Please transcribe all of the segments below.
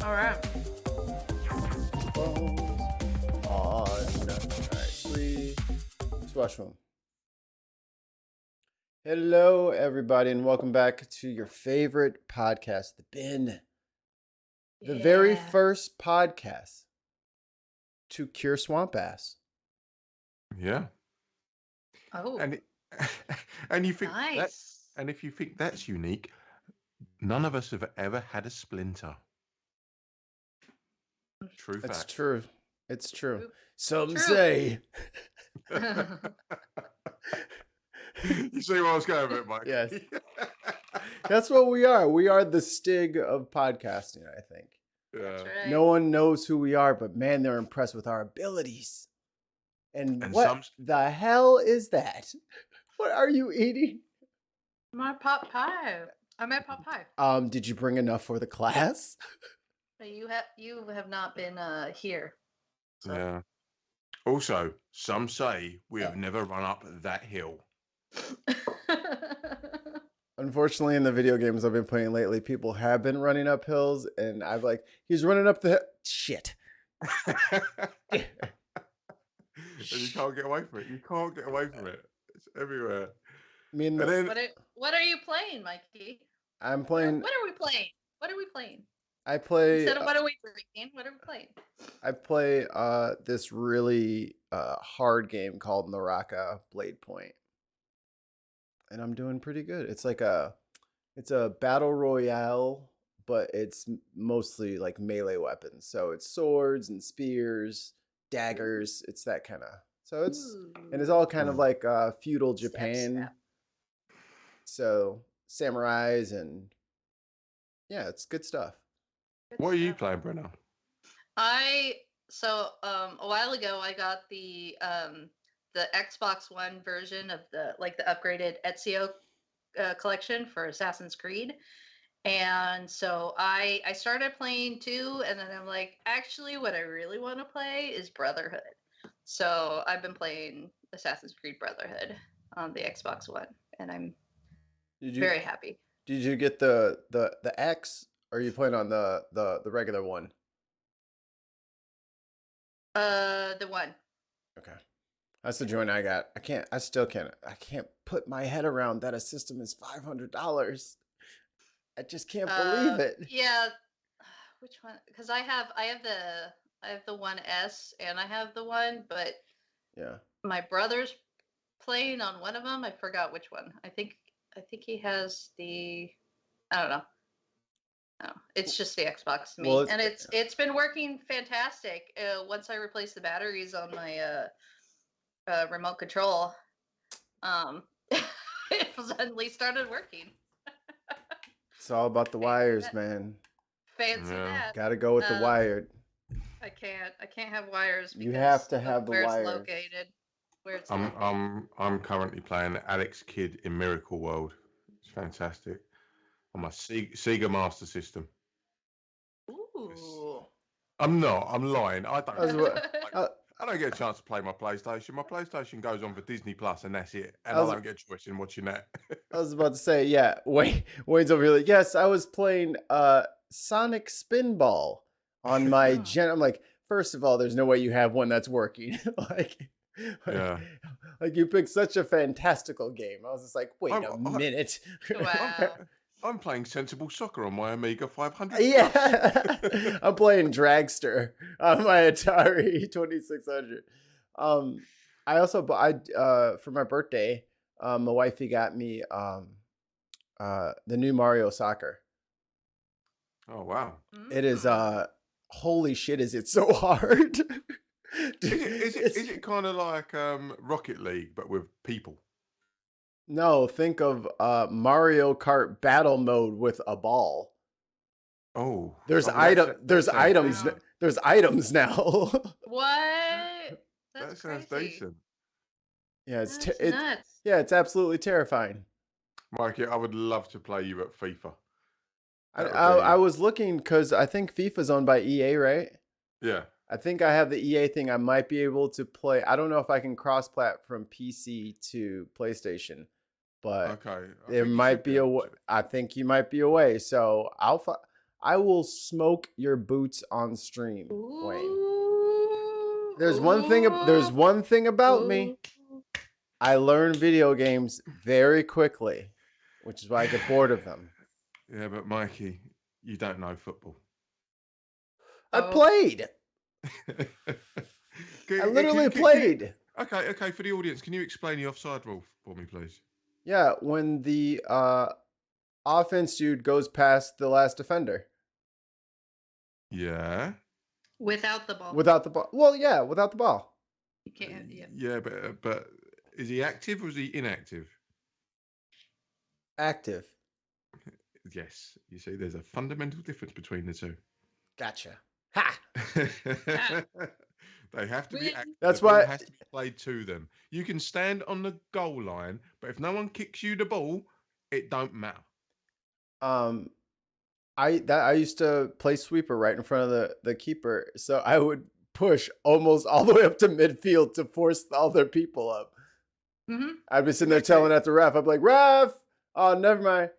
All right. Phones on. All right, 3. Let's watch them. Hello, everybody, and welcome back to your favorite podcast, The Bin. The very first podcast to cure swamp ass. Yeah. Oh, And you think nice. that, and if you think that's unique, none of us have ever had a splinter. True It's fact. true. It's true. True. Some True. say. You see where I was going with it, Mike? Yes. That's what we are. We are the Stig of podcasting, I think. Yeah. That's right. No one knows who we are, but man, they're impressed with our abilities. And what the hell is that? What are you eating? My pot pie. I'm at pot pie. Did you bring enough for the class? You have not been here. So. Yeah. Also, some say we have never run up that hill. Unfortunately, in the video games I've been playing lately, people have been running up hills, and I'm like, he's running up the hill. Shit. And you can't get away from it. You can't get away from it. It's everywhere. I mean, what are you playing, Mikey? I'm playing. What are we playing? What are we playing? I play. Instead of what are we drinking? What are we playing? I play this really hard game called Naraka Blade Point, and I'm doing pretty good. It's like it's a battle royale, but it's mostly like melee weapons. So it's swords and spears, daggers. It's that kind of. So and it's all kind of like feudal Japan. So samurais and yeah, it's good stuff. What are you playing, Brenna? A while ago I got the Xbox One version of the upgraded Ezio collection for Assassin's Creed. And so I started playing 2, and then I'm like, actually what I really want to play is Brotherhood. So I've been playing Assassin's Creed Brotherhood on the Xbox One, and I'm very happy. Did you get the X, or are you playing on the regular one? The one. Okay. That's the joint I got. I can't put my head around that a system is $500. I just can't believe it. Yeah. Which one? Because I have the 1S and I have the one, but yeah, my brother's playing on one of them. I forgot which one. I think he has the. I don't know. No, it's just the Xbox to me, well, and it's been working fantastic. Once I replaced the batteries on my remote control, it suddenly started working. It's all about the wires, man. Fancy that. Got to go with the wired. I can't have wires. You have to have the wires. Where it's located. I'm currently playing Alex Kidd in Miracle World. It's fantastic. On my Sega Master System. Ooh. I'm lying. I don't get a chance to play my PlayStation. My PlayStation goes on for Disney Plus, and that's it. And I don't get a choice in watching that. I was about to say, yeah. Wayne's over here. Like, yes, I was playing Sonic Spinball on my I'm like, first of all, there's no way you have one that's working. like you picked such a fantastical game. I was just like, wait a minute. Wow. I'm playing Sensible Soccer on my Amiga 500. Yeah, I'm playing Dragster on my Atari 2600. I also for my birthday, my wifey got me the new Mario Soccer. Oh wow! It is holy shit! Is it so hard? Is it kind of like Rocket League but with people? No, think of Mario Kart battle mode with a ball. Oh, there's items. Wow. There's items now. What? That sounds decent. Yeah, it's nuts. Yeah, it's absolutely terrifying. Mikey, I would love to play you at FIFA. I was looking because I think FIFA's owned by EA, right? Yeah. I think I have the EA thing. I might be able to play. I don't know if I can cross-plat from PC to PlayStation, but okay. there might be I think you might be away. So I will smoke your boots on stream, Wayne. There's one thing about me. I learn video games very quickly, which is why I get bored of them. Yeah, but Mikey, you don't know football. I played. I literally played. Okay. For the audience, can you explain the offside rule for me, please? Yeah, when the offense dude goes past the last defender. Yeah. Without the ball. Without the ball. Well, yeah, without the ball. You can't. Yeah. Yeah, but is he active or is he inactive? Active. Yes. You see, there's a fundamental difference between the two. Gotcha. Ha! They have to be active. That's why it has to be played to them. You can stand on the goal line, but if no one kicks you the ball, it don't matter. I used to play sweeper right in front of the keeper, so I would push almost all the way up to midfield to force all their people up. Mm-hmm. I'd be sitting there telling at the ref, I'd be like, "Ref, oh, never mind."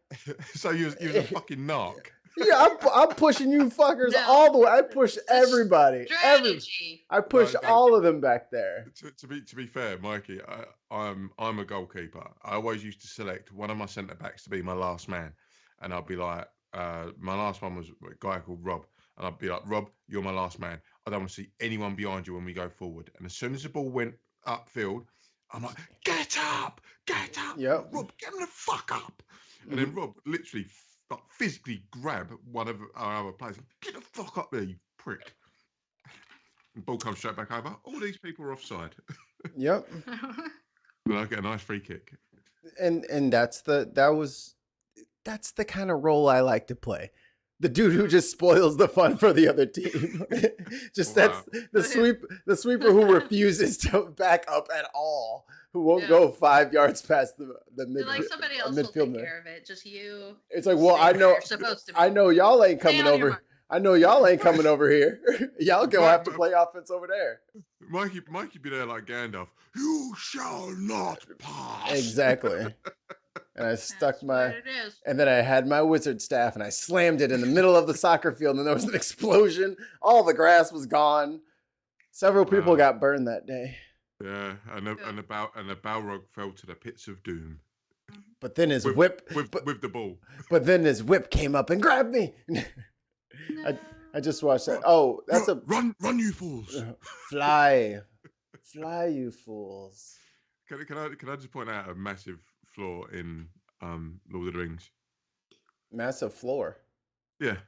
So you was a fucking narc. Yeah, I'm pushing you fuckers all the way. I push everybody. I push all of them back there. To be fair, Mikey, I'm a goalkeeper. I always used to select one of my centre backs to be my last man, and I'd be like, my last one was a guy called Rob, and I'd be like, "Rob, you're my last man. I don't want to see anyone behind you when we go forward." And as soon as the ball went upfield, I'm like, "Get up, Yep. Rob, get him the fuck up." And then Rob literally physically grab one of our other players. Get the fuck up there, you prick. The ball comes straight back over. All these people are offside. Yep. And I get a nice free kick. And that's the kind of role I like to play. The dude who just spoils the fun for the other team. Just that's the sweeper who refuses to back up at all. Who won't go 5 yards past the midfield. Like somebody else will take care of it. Just you. It's like, well, I know y'all ain't coming over. I know y'all ain't coming over here. Y'all gonna have to play offense over there. Mikey be there like Gandalf. You shall not pass. Exactly. And I stuck and then I had my wizard staff and I slammed it in the middle of the soccer field and there was an explosion. All the grass was gone. Several people got burned that day. Yeah, and the Balrog fell to the pits of doom. But then his whip with the ball. But then his whip came up and grabbed me. I just watched that. Oh, that's run, you fools! Fly, you fools! Can I just point out a massive flaw in Lord of the Rings? Massive floor. Yeah.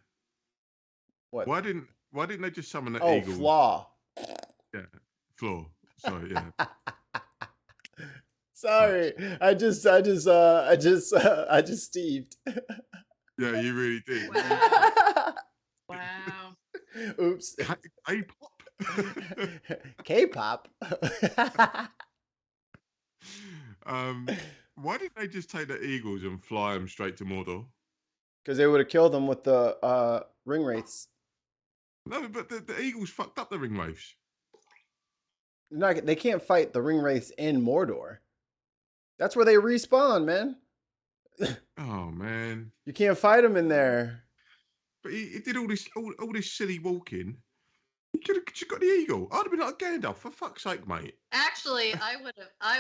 What? Why didn't they just summon the eagle? Oh, flaw. Yeah, flaw. Sorry, yeah. Sorry, I just Steved. Yeah, you really did. Wow. Oops. K-pop. K-pop. Why didn't they just take the eagles and fly them straight to Mordor? Because they would have killed them with the ring wraiths. No, but the eagles fucked up the ring wraiths. No, they can't fight the ring wraiths in Mordor. That's where they respawn, man. Oh man, you can't fight them in there. But he did all this silly walking. You could have got the eagle. I'd have been like Gandalf, for fuck's sake, mate. Actually, I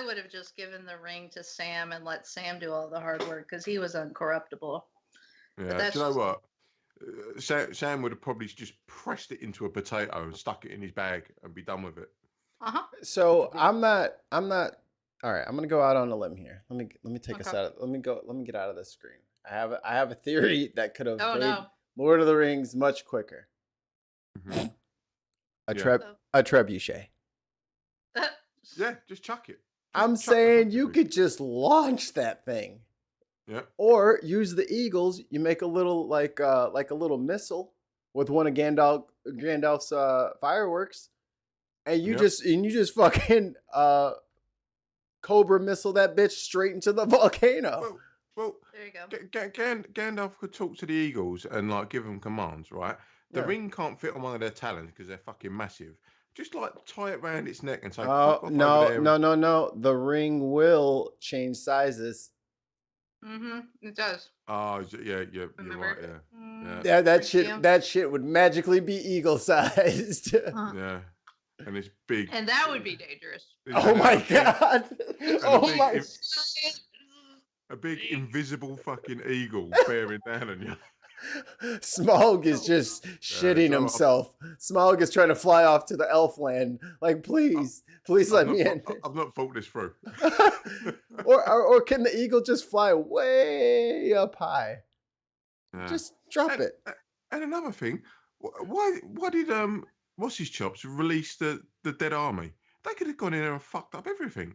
would have just given the ring to Sam and let Sam do all the hard work because he was uncorruptible. Yeah, do you know what? Sam would have probably just pressed it into a potato and stuck it in his bag and be done with it. So I'm not. All right, I'm gonna go out on a limb here. Let me take us out. Let me get out of this screen. I have a theory that could have made Lord of the Rings much quicker. Mm-hmm. A trebuchet. Yeah, just chuck it. I'm saying you could just launch that thing. Yeah. Or use the eagles. You make a little like a little missile with one of Gandalf's fireworks. And you just fucking Cobra missile that bitch straight into the volcano. Well, there you go. Gandalf could talk to the eagles and like give them commands, right? The ring can't fit on one of their talons because they're fucking massive. Just like tie it around its neck and say, no. The ring will change sizes. It does. Oh, yeah, you're Remember? right. Yeah, Yeah, Tritium. that shit would magically be eagle-sized. yeah. And this big. And that would be dangerous. Oh my god! And Oh a big, my! a big invisible fucking eagle bearing down on you. Smaug is just shitting so himself. Smaug is trying to fly off to the elf land. Like, please let me in. I've not thought this through. or can the eagle just fly way up high? Yeah. Just drop it. And another thing, why did what's his chops release the Dead Army? They could have gone in there and fucked up everything.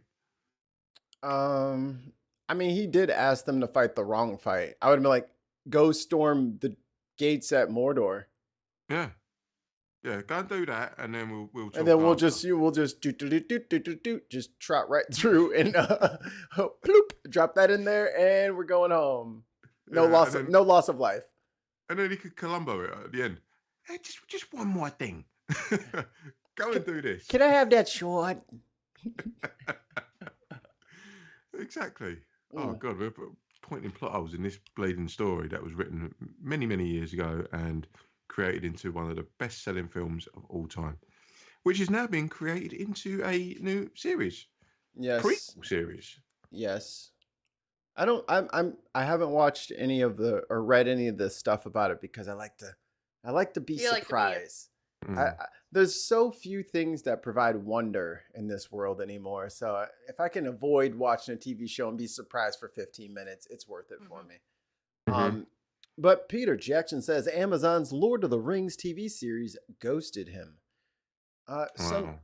I mean, he did ask them to fight the wrong fight. I would have been like, go storm the gates at Mordor. Yeah, go and do that, and then we'll talk. And then we'll after. just just trot right through and bloop, drop that in there, and we're going home. No loss of life. And then he could Columbo it at the end. Hey, just one more thing. Go and do this. Can I have that short? Exactly. Oh God, we're pointing plot holes in this bleeding story that was written many, many years ago and created into one of the best-selling films of all time, which is now being created into a new series. Yes. Prequel series. Yes. I haven't watched any of or read any of the stuff about it because I like to be surprised. There's so few things that provide wonder in this world anymore. So if I can avoid watching a TV show and be surprised for 15 minutes, it's worth it for me. But Peter Jackson says Amazon's Lord of the Rings TV series ghosted him.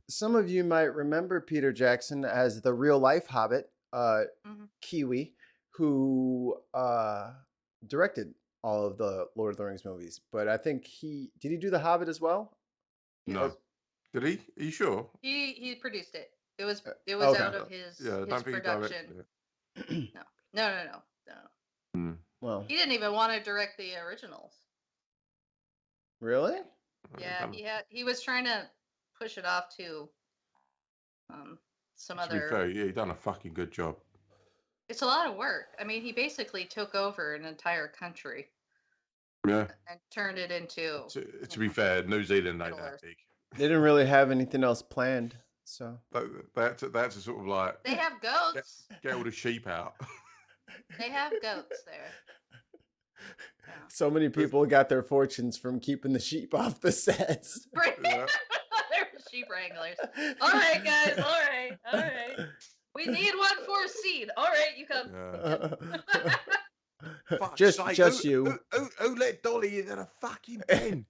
Some of you might remember Peter Jackson as the real life Hobbit, Kiwi, who directed all of the Lord of the Rings movies. But I think did he do The Hobbit as well? No. Did he? Are you sure? He produced it. It was okay. Out of his production. No. Well, he didn't even want to direct the originals. Really? Yeah, he was trying to push it off to some other. To be fair, he done a fucking good job. It's a lot of work. I mean, he basically took over an entire country. Yeah. And turned it into. To be fair, New Zealand ain't that big. They didn't really have anything else planned, so. That's a sort of like. They have goats. Get all the sheep out. They have goats there. Yeah. So many people got their fortunes from keeping the sheep off the sets. Yeah. They're sheep wranglers. All right, guys. All right. We need one for seed. All right, you come. Yeah. just you. Who let Dolly in a fucking pen?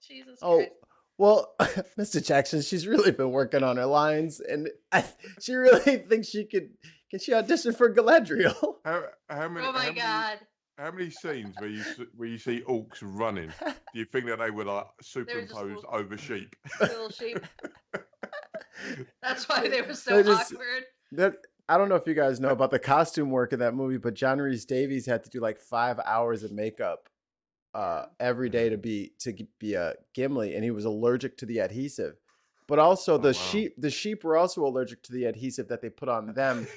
Jesus Christ. Oh, well, Mr. Jackson, she's really been working on her lines, and she really thinks she can she audition for Galadriel? How many? Oh my God! How many scenes where you see orcs running? Do you think that they were like superimposed over sheep? Little sheep. That's why they were so awkward. I don't know if you guys know about the costume work in that movie, but John Rhys Davies had to do like 5 hours of makeup every day to be a Gimli, and he was allergic to the adhesive. But also the sheep were also allergic to the adhesive that they put on them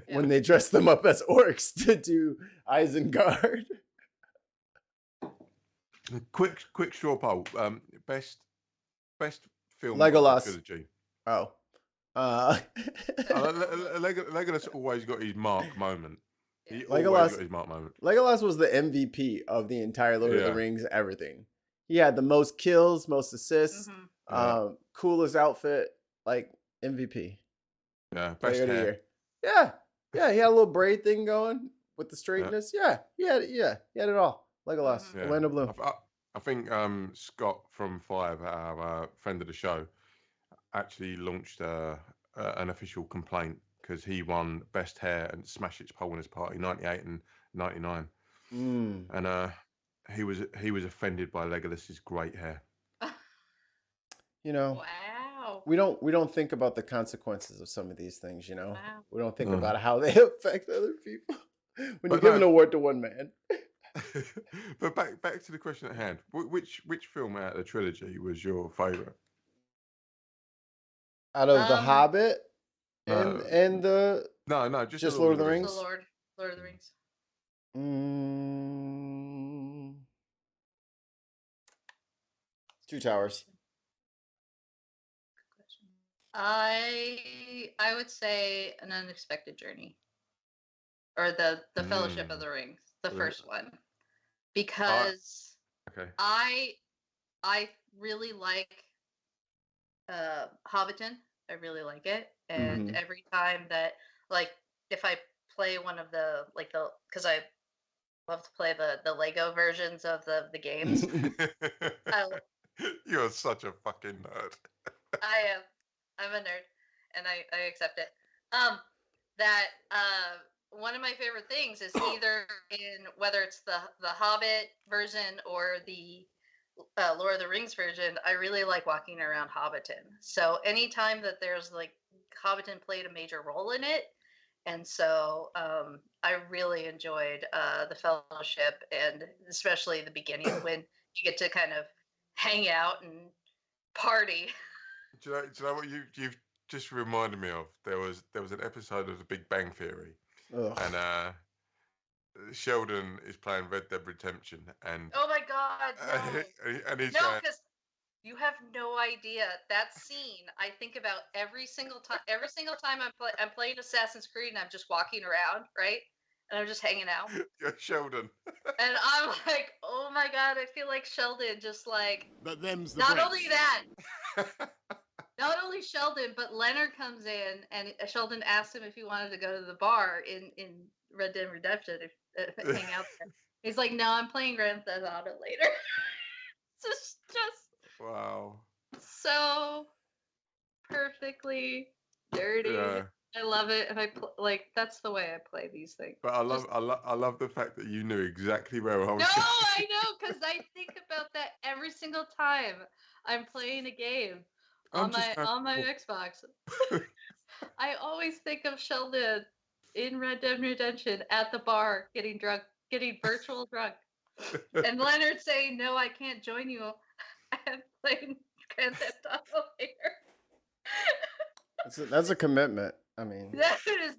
when they dressed them up as orcs to do Isengard. Quick straw poll. Best film Legolas trilogy. Oh. Legolas always got his Mark moment. Legolas was the MVP of the entire Lord of the Rings everything. He had the most kills, most assists, coolest outfit, like MVP. Yeah, best hair. Year. Yeah, he had a little braid thing going with the straightness. Yeah, he had it all. Legolas, Orlando Bloom. I think Scott from Five, our friend of the show, actually launched an official complaint because he won best hair and Smash It's Pole Winners Party 98 and 99, and he was offended by Legolas's great hair. Wow. We don't think about the consequences of some of these things. Wow. We don't think about how they affect other people when you give an award to one man. But back to the question at hand. Which film out of the trilogy was your favorite? Out of The Hobbit and the No, just Lord of the The Rings. Lord of the Rings. Two Towers. Good question. I would say An Unexpected Journey, or the Fellowship of the Rings, the first one, because okay. I really like Hobbiton. I really like it, and every time that, like, if I play one of the because I love to play the Lego versions of the games. You're such a fucking nerd. I am. I'm a nerd, and I accept it. That one of my favorite things is either in whether it's the Hobbit version or the Lord of the Rings version. I really like walking around Hobbiton. So anytime that there's like Hobbiton played a major role in it, and so I really enjoyed the Fellowship, and especially the beginning when you get to kind of hang out and party. Do you know what you've just reminded me of? There was an episode of The Big Bang Theory, and Sheldon is playing Red Dead Redemption, and oh my God, no! and he's No, going, because you have no idea that scene. I think about every single time. Every single time I'm playing Assassin's Creed and I'm just walking around, right? And I'm just hanging out. You're Sheldon. And I'm like, oh my God, I feel like Sheldon, just like. But them's the Not breaks. only that, not only Sheldon, but Leonard comes in and Sheldon asked him if he wanted to go to the bar in Red Dead Redemption, hang out there. He's like, no, I'm playing Grand Theft Auto later. It's just Wow. so perfectly dirty. Yeah. I love it, and like that's the way I play these things. But I love the fact that you knew exactly where I was. No, I know, because I think about that every single time I'm playing a game on my Xbox. I always think of Sheldon in Red Dead Redemption at the bar getting drunk, getting virtual drunk, and Leonard saying, "No, I can't join you. I'm playing Grand Theft Auto later." That's a commitment. I mean, that is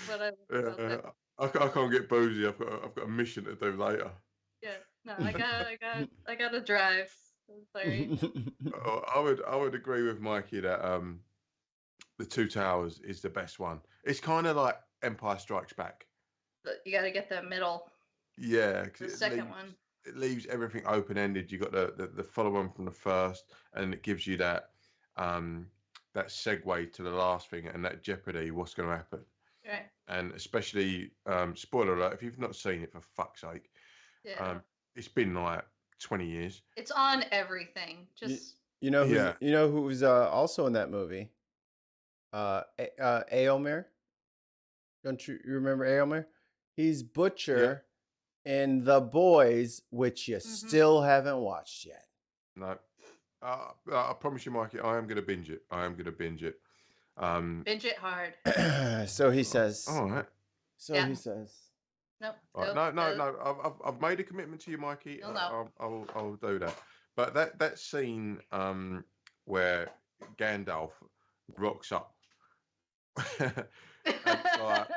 what I love about that. I can't get boozy. I've got a mission to do later. Yeah, no, I got to drive. Sorry. I would agree with Mikey that the Two Towers is the best one. It's kind of like Empire Strikes Back. But you got to get that middle. Yeah, The second one. It leaves everything open ended. You got the follow on from the first, and it gives you that that segue to the last thing and that jeopardy. What's going to happen? Right. And especially spoiler alert, if you've not seen it, for fuck's sake, Yeah. It's been like 20 years. It's on everything. Just you know who's also in that movie? Aylmer. Don't you remember Aylmer? He's Butcher in The Boys, which you still haven't watched yet. No. I promise you, Mikey, I am going to binge it. Binge it hard. So he says. All right. So he says. Nope. Right. No. I've made a commitment to you, Mikey. I'll do that. But that scene where Gandalf rocks up, and like,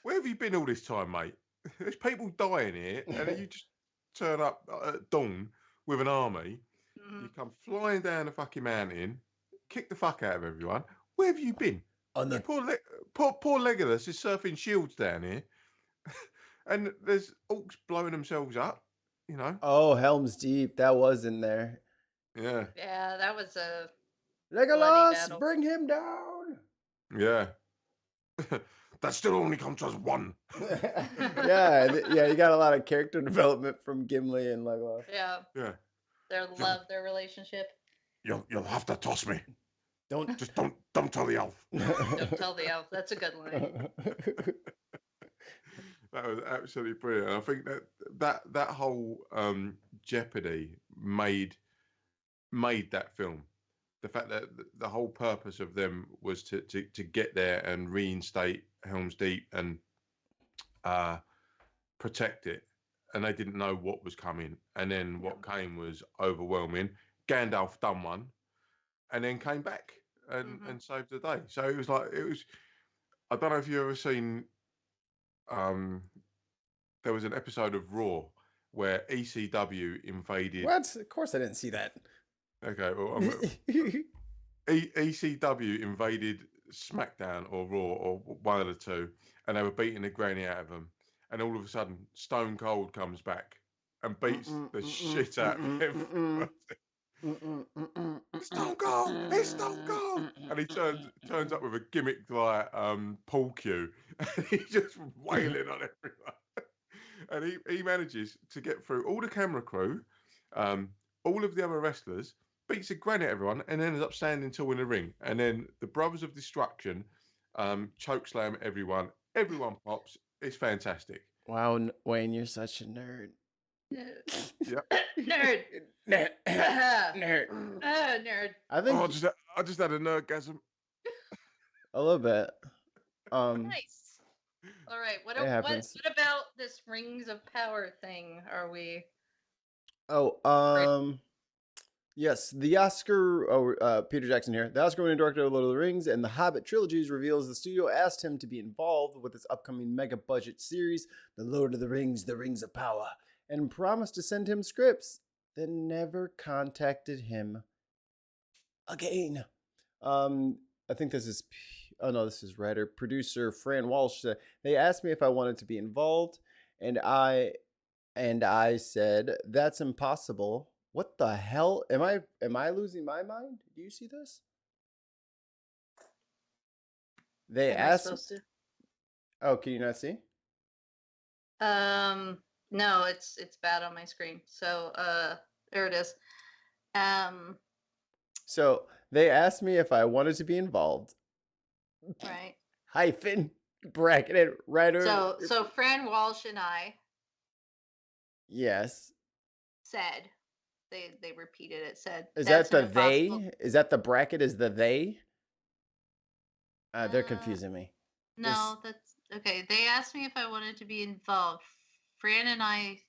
where have you been all this time, mate? There's people dying here, and then you just turn up at dawn with an army. You come flying down the fucking mountain, kick the fuck out of everyone. Where have you been? Poor Legolas is surfing shields down here, and there's orcs blowing themselves up. You know. Oh, Helm's Deep. That was in there. Yeah. Yeah, that was a Legolas, bring him down. Yeah. That still only counts as one. yeah. You got a lot of character development from Gimli and Legolas. Yeah. Their love, their relationship. You'll have to toss me. Don't tell the elf. Don't tell the elf. That's a good line. That was absolutely brilliant. I think that whole jeopardy made that film. The fact that the whole purpose of them was to get there and reinstate Helm's Deep and protect it, and they didn't know what was coming, and then what came was overwhelming. Gandalf done one, and then came back and saved the day. So it was like it was. I don't know if you've ever seen. Um, there was an episode of Raw where ECW invaded. What? Of course, I didn't see that. Okay, well, ECW invaded SmackDown or Raw or one of the two, and they were beating the granny out of them. And all of a sudden, Stone Cold comes back and beats the shit out of him. Stone Cold, it's Stone Cold, and he turns up with a gimmick like pool cue, and he's just wailing on everyone. And he manages to get through all the camera crew, all of the other wrestlers, beats a granny at everyone, and ends up standing tall in the ring. And then the Brothers of Destruction chokeslam everyone. Everyone pops. It's fantastic. Wow, Wayne, you're such a nerd. Yep. Nerd. Nerd. Nerd. I think I just had a nerdgasm. a little bit. Nice. All right. What It happens. about this Rings of Power thing? Are we? Oh, yes, the Oscar. Peter Jackson here. The Oscar-winning director of Lord of the Rings and the Hobbit trilogies reveals the studio asked him to be involved with its upcoming mega-budget series, The Lord of the Rings: The Rings of Power, and promised to send him scripts. Then never contacted him again. I think this is. Oh no, this is writer producer Fran Walsh. They asked me if I wanted to be involved, and I said that's impossible. What the hell? Am I losing my mind? Do you see this? They asked. Oh, can you not see? No, it's bad on my screen. So, there it is. So they asked me if I wanted to be involved. Right. Hyphen bracketed writer. So Fran Walsh and I. Yes. Said. They repeated it. Said. Is that the they? Is that the bracket? Is the they? They're confusing me. No, that's okay. They asked me if I wanted to be involved. Fran and I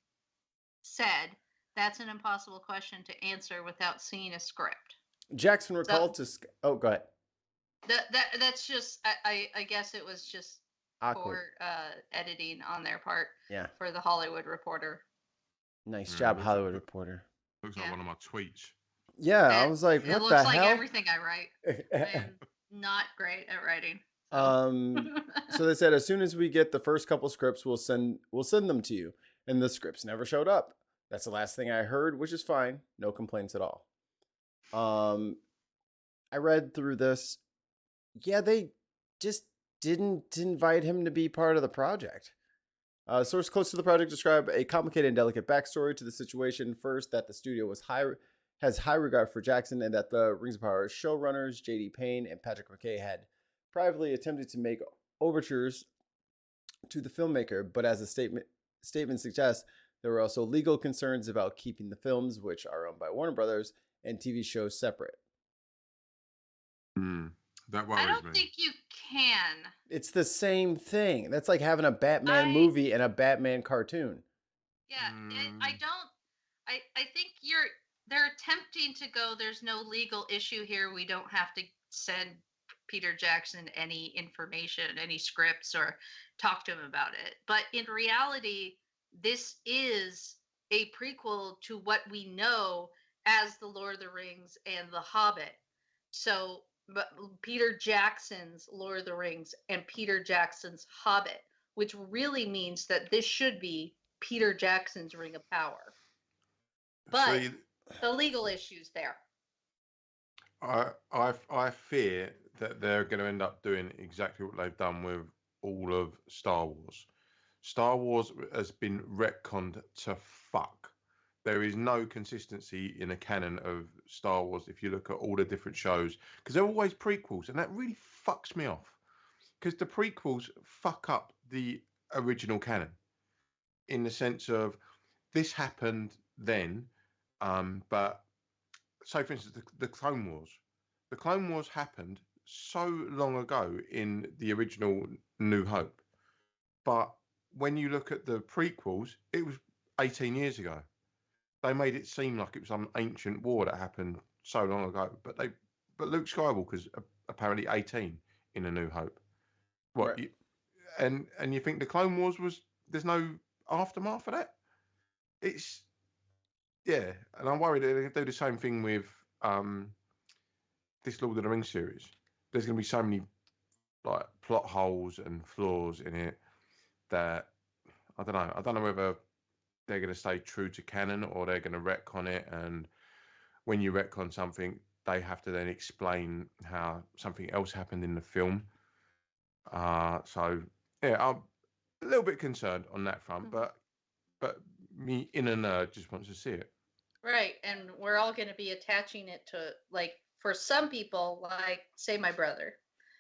said that's an impossible question to answer without seeing a script. Jackson recalled to. Oh, go ahead. That's just. I guess it was just awkward for editing on their part. Yeah. For the Hollywood Reporter. Nice job, Hollywood Reporter. Looks like one of my tweets. Yeah, I was like, what the hell? It looks like everything I write. I am not great at writing. So they said as soon as we get the first couple scripts, we'll send them to you. And the scripts never showed up. That's the last thing I heard, which is fine. No complaints at all. I read through this. Yeah, they just didn't invite him to be part of the project. Source close to the project described a complicated and delicate backstory to the situation. First, that the studio has high regard for Jackson, and that the Rings of Power showrunners J.D. Payne and Patrick McKay had privately attempted to make overtures to the filmmaker, but as the statement suggests, there were also legal concerns about keeping the films, which are owned by Warner Brothers, and TV shows separate. That worries me. I don't think you can. It's the same thing. That's like having a Batman movie and a Batman cartoon. Yeah, I think they're attempting to go, there's no legal issue here. We don't have to send Peter Jackson any information, any scripts, or talk to him about it. But in reality, this is a prequel to what we know as The Lord of the Rings and The Hobbit. So, but Peter Jackson's Lord of the Rings and Peter Jackson's Hobbit, which really means that this should be Peter Jackson's Ring of Power. But the legal issues there. I fear that they're going to end up doing exactly what they've done with all of Star Wars. Star Wars has been retconned to fuck. There is no consistency in the canon of Star Wars if you look at all the different shows, because they're always prequels, and that really fucks me off. Because the prequels fuck up the original canon in the sense of this happened then, but say for instance the Clone Wars. The Clone Wars happened so long ago in the original New Hope, but when you look at the prequels, it was 18 years ago. They made it seem like it was some ancient war that happened so long ago, but they Luke Skywalker's apparently 18 in A New Hope. What? Right. And you think the Clone Wars was there's no aftermath for that? It's yeah, and I'm worried that they're gonna do the same thing with this Lord of the Rings series. There's gonna be so many like plot holes and flaws in it that I don't know. I don't know whether they're going to stay true to canon or they're going to retcon it. And when you retcon something, they have to then explain how something else happened in the film. So yeah, I'm a little bit concerned on that front, but me inner nerd just wants to see it. Right, and we're all going to be attaching it to, like, for some people, like, say my brother,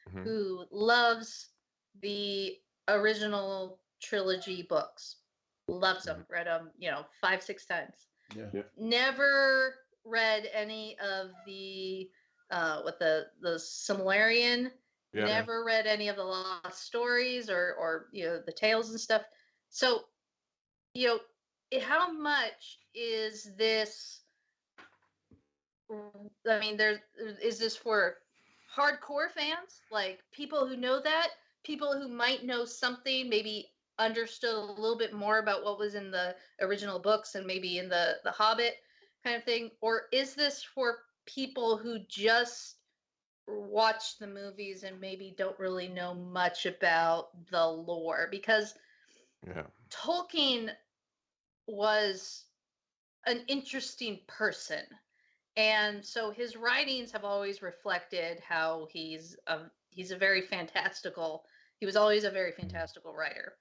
Mhm. who loves the original trilogy books, loves them, read them, 5-6 times. Yeah. Never read any of the with the Silmarillion. Yeah. Never read any of the lost stories or the tales and stuff. So, how much is this? I mean, is this for hardcore fans, like people who know that, people who might know something, maybe understood a little bit more about what was in the original books and maybe in the Hobbit kind of thing, or is this for people who just watch the movies and maybe don't really know much about the lore? Because Yeah. Tolkien was an interesting person. And so his writings have always reflected how he's a very fantastical. He was always a very fantastical writer.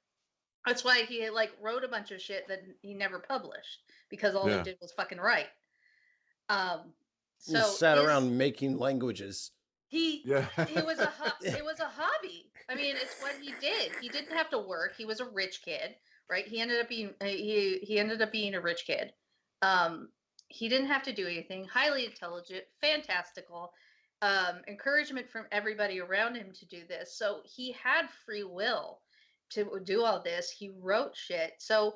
That's why he wrote a bunch of shit that he never published, because all he did was fucking write. He sat around making languages. It was a hobby. I mean, it's what he did. He didn't have to work. He was a rich kid, right? He ended up being a rich kid. He didn't have to do anything. Highly intelligent, fantastical, encouragement from everybody around him to do this. So he had free will to do all this. He wrote shit. So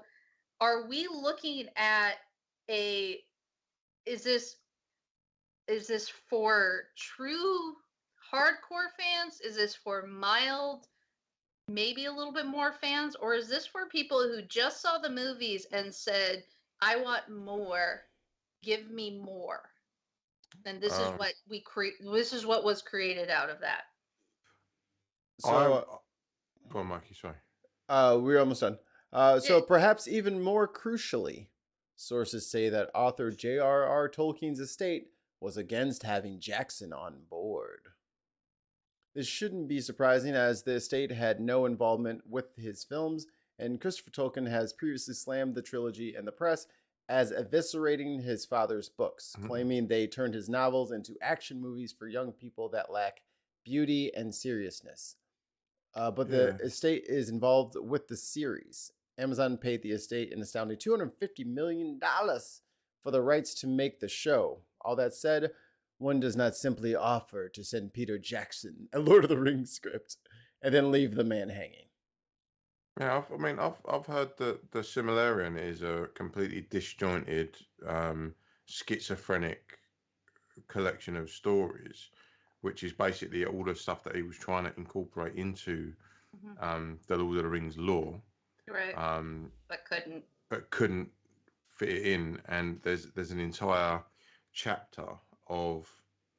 are we looking at is this for true hardcore fans? Is this for mild, maybe a little bit more fans? Or is this for people who just saw the movies and said, I want more, give me more? And this is what this is what was created out of that. So, go on, Mikey, sorry. We're almost done. So perhaps even more crucially, sources say that author J.R.R. Tolkien's estate was against having Jackson on board. This shouldn't be surprising, as the estate had no involvement with his films, and Christopher Tolkien has previously slammed the trilogy in the press as eviscerating his father's books, claiming they turned his novels into action movies for young people that lack beauty and seriousness. But the estate is involved with the series. Amazon paid the estate an astounding $250 million for the rights to make the show. All that said, one does not simply offer to send Peter Jackson a Lord of the Rings script and then leave the man hanging. Yeah, I've heard that the Silmarillion is a completely disjointed, schizophrenic collection of stories, which is basically all the stuff that he was trying to incorporate into the Lord of the Rings lore, right? But couldn't fit it in. And there's an entire chapter of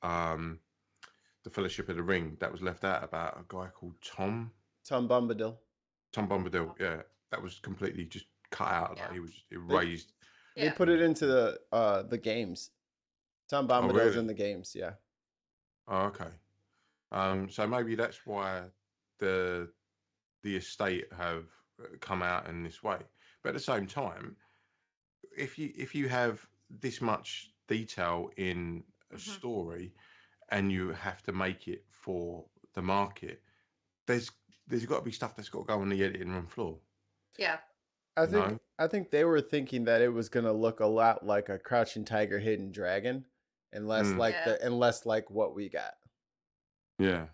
the Fellowship of the Ring that was left out about a guy called Tom Bombadil. Tom Bombadil, yeah, that was completely just cut out. Like he was erased. They put it into the games. Tom Bombadil's in the games, yeah. Oh, okay. So maybe that's why the estate have come out in this way. But at the same time, if you have this much detail in a story and you have to make it for the market, there's got to be stuff that's got to go on the editing room floor. Yeah. I think they were thinking that it was going to look a lot like a Crouching Tiger, Hidden Dragon, and less like what we got. Yeah.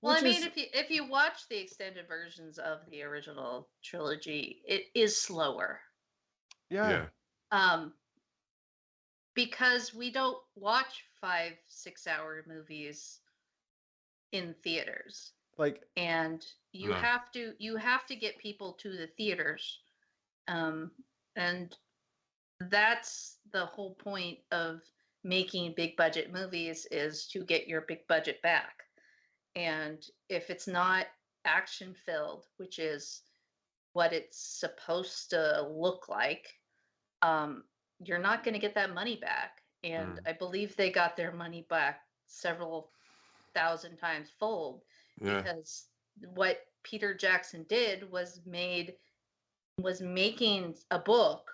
Well, I mean, if you watch the extended versions of the original trilogy, it is slower. Yeah. because we don't watch 5-6 hour movies in theaters. Like, And you No. have to get people to the theaters. And that's the whole point of making big budget movies, is to get your big budget back. And if it's not action filled, which is what it's supposed to look like, you're not going to get that money back. And I believe they got their money back several thousand times fold, Yeah. because what Peter Jackson did was making a book,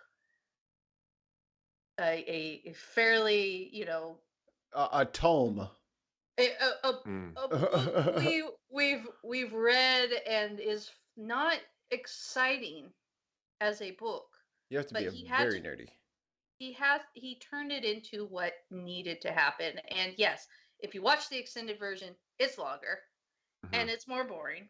a fairly, a tome. a book we've read and is not exciting as a book. You have to But be very nerdy. He turned it into what needed to happen. And yes, if you watch the extended version, it's longer and it's more boring.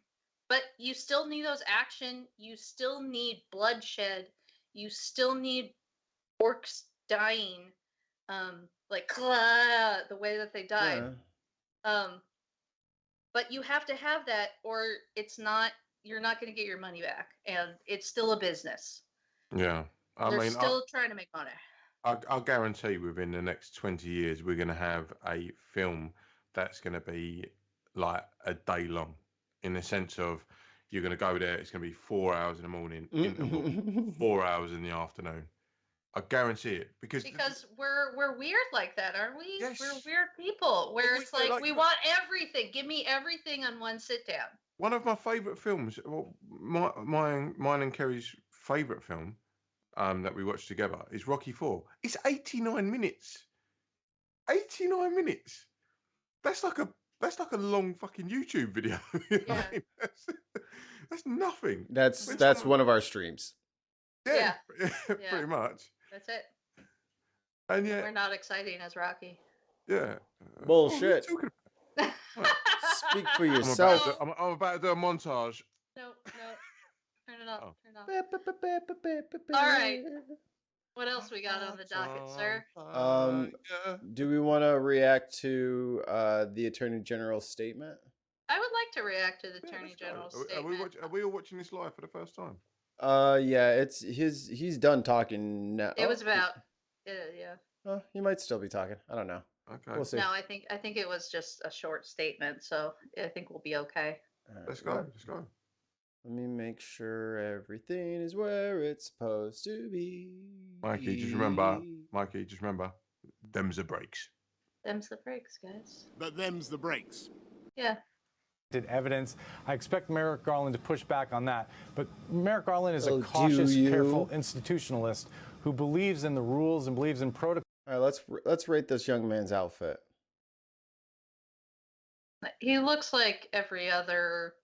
But you still need those action. You still need bloodshed. You still need orcs dying, like the way that they died. Yeah. But you have to have that, or you're not going to get your money back, and it's still a business. Yeah. They're still trying to make money. I'll guarantee within the next 20 years, we're going to have a film that's going to be like a day long, in the sense of you're going to go there, it's going to be 4 hours in the morning, interval, 4 hours in the afternoon. I guarantee it, because we're weird like that, aren't we? Yes. We're weird people, where it's like we that. want everything. Give me everything on one sit down. One of my favourite films, well, mine and Kerry's favourite film, that we watched together, is Rocky 4. It's 89 minutes. 89 minutes. That's like a long fucking YouTube video. You know what I mean? That's nothing. That's one of our streams. Yeah. Pretty much. That's it. And yeah, we're not exciting as Rocky. Yeah. Bullshit. Speak for yourself. I'm about to do a montage. No. Turn it off. Turn it off. All right. What else we got on the docket, sir? Do we want to react to the Attorney General's statement? I would like to react to the Attorney General's statement. Are we all watching this live for the first time? Yeah, he's done talking now. It was about yeah. He might still be talking. I don't know. Okay. We'll see. No, I think it was just a short statement, so I think we'll be okay. Let's go. Let me make sure everything is where it's supposed to be. Mikey, just remember, them's the breaks. Them's the breaks, guys. But them's the breaks. Yeah. Evidence. I expect Merrick Garland to push back on that. But Merrick Garland is a cautious, careful institutionalist who believes in the rules and believes in protocol. All right, let's rate this young man's outfit. He looks like every other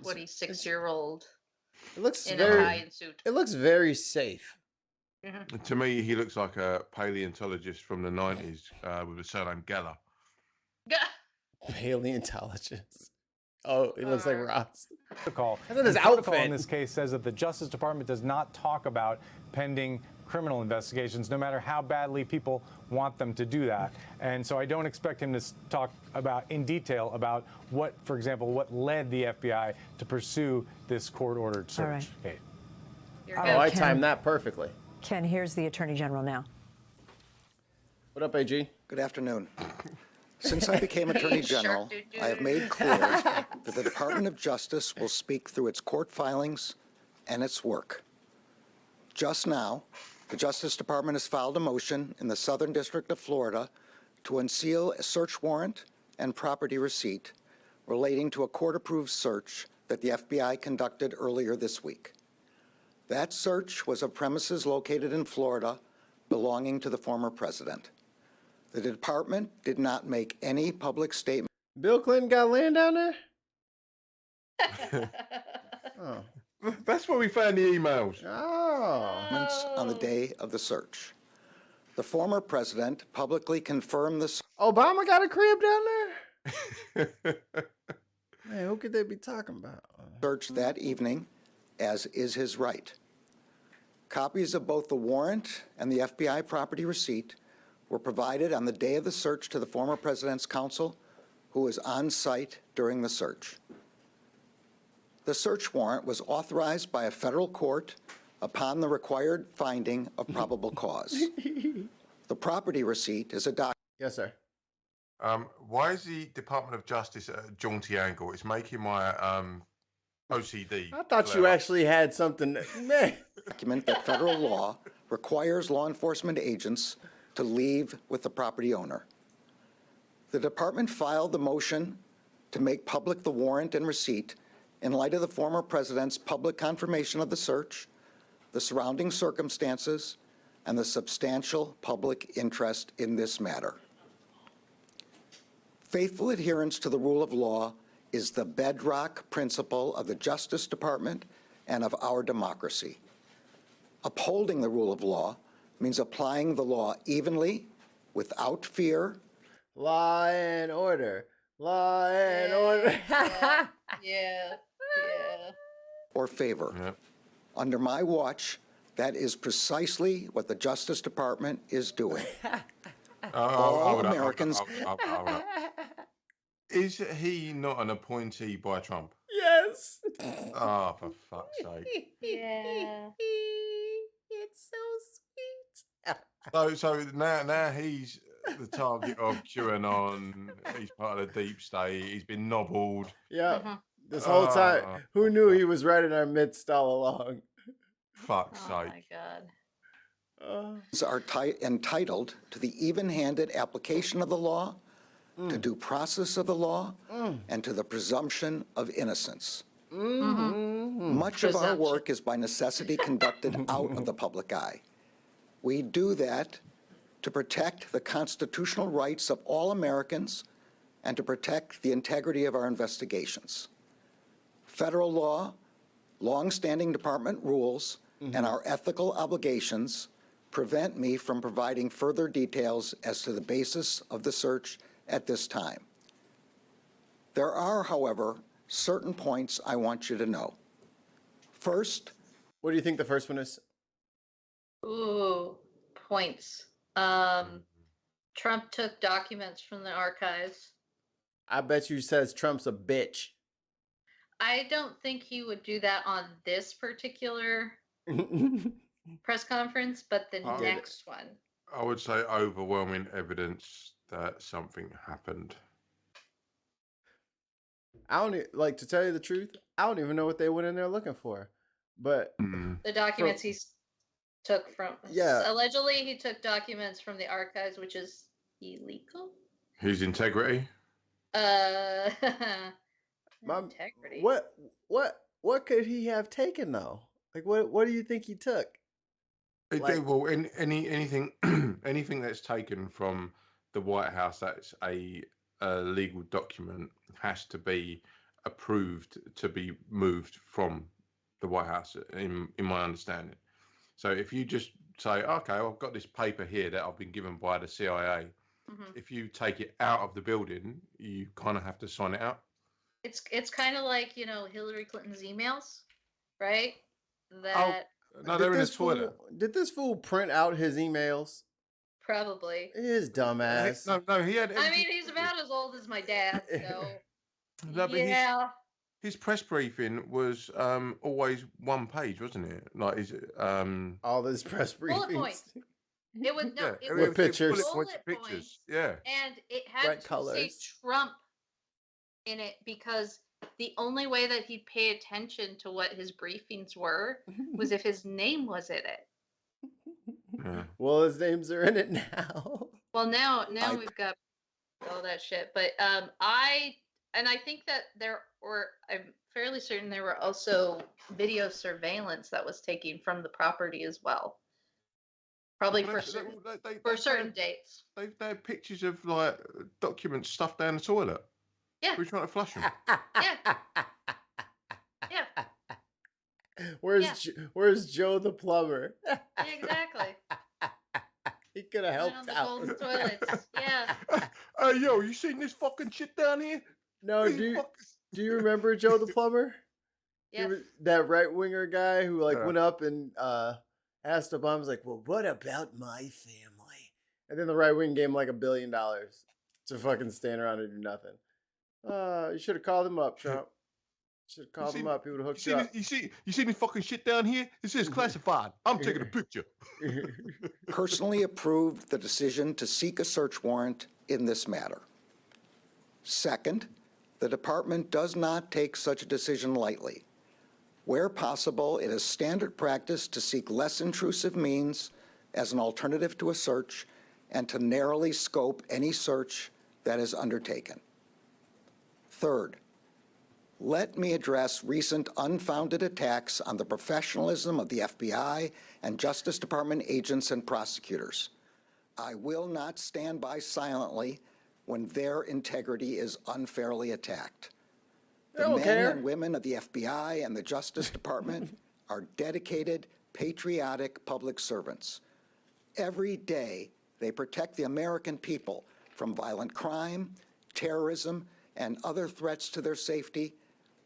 26-year-old. It looks in an Italian suit. It looks very safe. Mm-hmm. To me, he looks like a paleontologist from the 90s with the surname Geller. Paleontologist. Oh, he looks like Ross. Protocol. And then his outfit in this case says that the Justice Department does not talk about pending criminal investigations, no matter how badly people want them to do that. And so I don't expect him to talk in detail about what, for example, what led the FBI to pursue this court-ordered search. All right. Kate. I timed that perfectly. Ken, here's the Attorney General now. What up, AG? Good afternoon. Since I became Attorney General, I have made clear that the Department of Justice will speak through its court filings and its work. Just now, the Justice Department has filed a motion in the Southern District of Florida to unseal a search warrant and property receipt relating to a court-approved search that the FBI conducted earlier this week. That search was of premises located in Florida belonging to the former president. The department did not make any public statement. Bill Clinton got land down there? Oh. That's where we found the emails. Oh. On the day of the search. The former president publicly confirmed this. Obama got a crib down there? Man, who could they be talking about? Search that evening, as is his right. Copies of both the warrant and the FBI property receipt were provided on the day of the search to the former president's counsel, who was on site during the search. The search warrant was authorized by a federal court upon the required finding of probable cause. The property receipt is a document. Yes, sir. Why is the Department of Justice at a jaunty angle? It's making my OCD. I thought you actually had something. Man. Document that federal law requires law enforcement agents to leave with the property owner. The department filed the motion to make public the warrant and receipt in light of the former president's public confirmation of the search, the surrounding circumstances, and the substantial public interest in this matter. Faithful adherence to the rule of law is the bedrock principle of the Justice Department and of our democracy. Upholding the rule of law means applying the law evenly, without fear. Law and order. Law and order. Yeah. Or favor. Yep. Under my watch, that is precisely what the Justice Department is doing. All Americans. Is he not an appointee by Trump? Yes. Oh, for fuck's sake. Yeah. It's so sweet. So now he's the target of QAnon. He's part of the deep state. He's been nobbled. Yeah. Mhm. This whole time, who knew he was right in our midst all along? Fuck's Oh sake. my God. Are entitled to the even-handed application of the law, to due process of the law, and to the presumption of innocence. Much of our work is by necessity conducted out of the public eye. We do that to protect the constitutional rights of all Americans and to protect the integrity of our investigations. Federal law, long-standing department rules, and our ethical obligations prevent me from providing further details as to the basis of the search at this time. There are, however, certain points I want you to know. First, What do you think the first one is? Ooh, points. Trump took documents from the archives. I bet you says Trump's a bitch. I don't think he would do that on this particular press conference, but the Oh. next one. I would say overwhelming evidence that something happened. I don't like, to tell you the truth, I don't even know what they went in there looking for. But The documents he took from. Yeah. Allegedly, he took documents from the archives, which is illegal. His integrity. Integrity. what could he have taken though? Like what do you think he took? Well, anything anything that's taken from the White House that's a legal document has to be approved to be moved from the White House, in my understanding. So if you just say, okay, well, I've got this paper here that I've been given by the CIA, if you take it out of the building, you kind of have to sign it out. It's kind of like, Hillary Clinton's emails, right? That No, they're in the toilet. Did this fool print out his emails? probably. His dumbass. No, he had. I mean, he's about as old as my dad, so No, but yeah. his press briefing was always one page, wasn't it? Like his all this press Bullet briefings. points. It was no, yeah, it With was pictures. bullet bullet pictures. points, Yeah. and it had Bright to say colors. Trump in it because the only way that he'd pay attention to what his briefings were was if his name was in it. Yeah. Well, his names are in it now. Well, now we've got all that shit. But I think that I'm fairly certain there were also video surveillance that was taken from the property as well. Probably Well, for they- certain dates. They had pictures of like documents stuffed down the toilet. Yeah. We're trying to flush them. Yeah. Yeah. Where's Joe the plumber? Exactly. He could have On helped the out. golden toilets. Yeah. Hey, yo, you seen this fucking shit down here? No, These do you remember Joe the plumber? He Yeah. was that right winger guy who Yeah. went up and asked Obama's like, well, what about my family? And then the right wing gave him like $1 billion to fucking stand around and do nothing. You should have called him up, Trump. Should have called him up. He would have hooked you up. You see me fucking shit down here? This is classified. I'm taking a picture. Personally approved the decision to seek a search warrant in this matter. Second, the department does not take such a decision lightly. Where possible, it is standard practice to seek less intrusive means as an alternative to a search and to narrowly scope any search that is undertaken. Third, let me address recent unfounded attacks on the professionalism of the FBI and Justice Department agents and prosecutors. I will not stand by silently when their integrity is unfairly attacked. The men and women of the FBI and the Justice Department are dedicated, patriotic public servants. Every day, they protect the American people from violent crime, terrorism, and other threats to their safety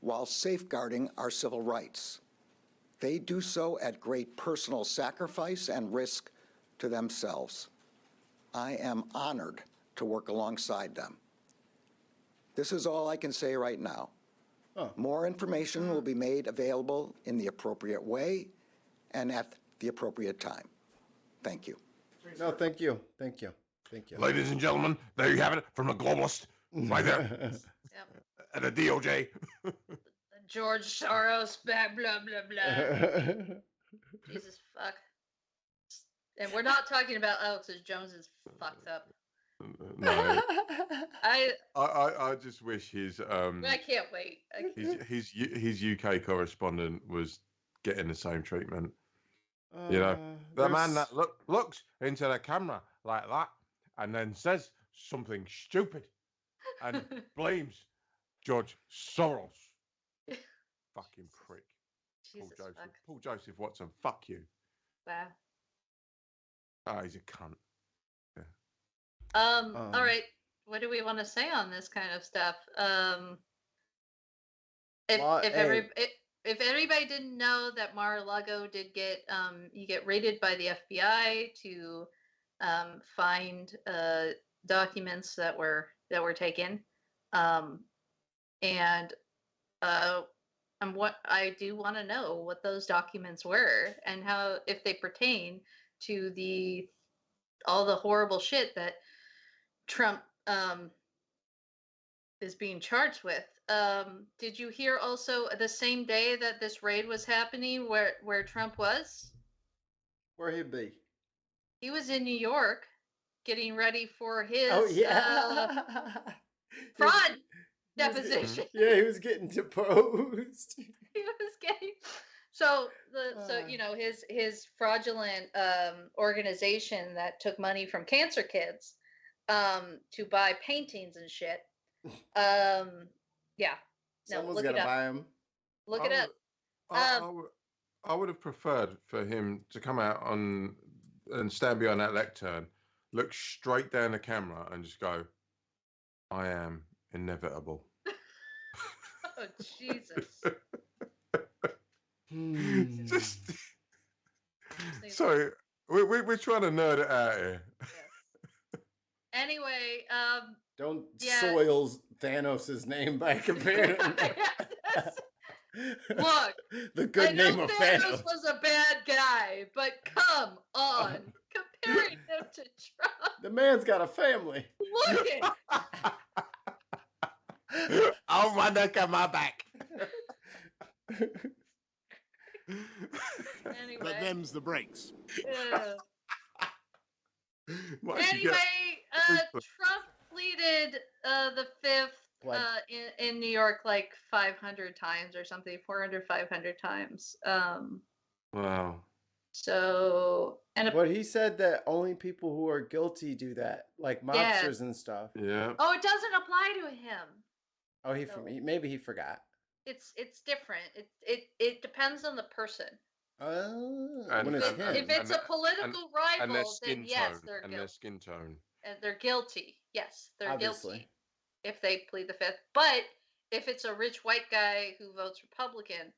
while safeguarding our civil rights. They do so at great personal sacrifice and risk to themselves. I am honored to work alongside them. This is all I can say right now. More information will be made available in the appropriate way and at the appropriate time. Thank you. No, thank you. Thank you. Thank you. Ladies and gentlemen, there you have it from the globalist, right there, at the DOJ. George Soros, blah, blah, blah, blah. Jesus fuck. And we're not talking about Alex Jones is fucked up. No. I just wish his I can't wait. his UK correspondent was getting the same treatment. You know, the man that looks into the camera like that and then says something stupid and blames George Soros. Fucking prick. Jesus Paul Joseph Watson, fuck you. Wow. Oh, he's a cunt. All right. What do we want to say on this kind of stuff? If everybody didn't know that Mar-a-Lago did get you get raided by the FBI to find documents that were taken, and what I do want to know what those documents were and how, if they pertain to all the horrible shit that Trump is being charged with. Did you hear also the same day that this raid was happening where Trump was? Where he'd be? He was in New York getting ready for his fraud deposition. He was getting deposed. He was getting so his fraudulent organization that took money from cancer kids to buy paintings and shit. Someone's gonna buy them. Look it up. I would have preferred for him to come out and stand behind that lectern, look straight down the camera, and just go, "I am inevitable." Oh Jesus! Just sorry, we're trying to nerd it out here. Yes. Anyway, don't soil Thanos' name by comparing him. Look, the good name of Thanos was a bad guy, but come on, comparing him to Trump. The man's got a family. Look it. I'll run that on my back. Anyway, but them's the breaks. Anyway, Trump pleaded the fifth in New York like 500 times or something, 400, 500 times. Wow. So, but he said that only people who are guilty do that, like mobsters and stuff. Yeah. Oh, it doesn't apply to him. Oh, maybe he forgot. It's different. It depends on the person. If it's a political rival, then yes, they're guilty. And their skin tone. And they're guilty. Yes, they're Obviously. guilty if they plead the fifth. But if it's a rich white guy who votes Republican,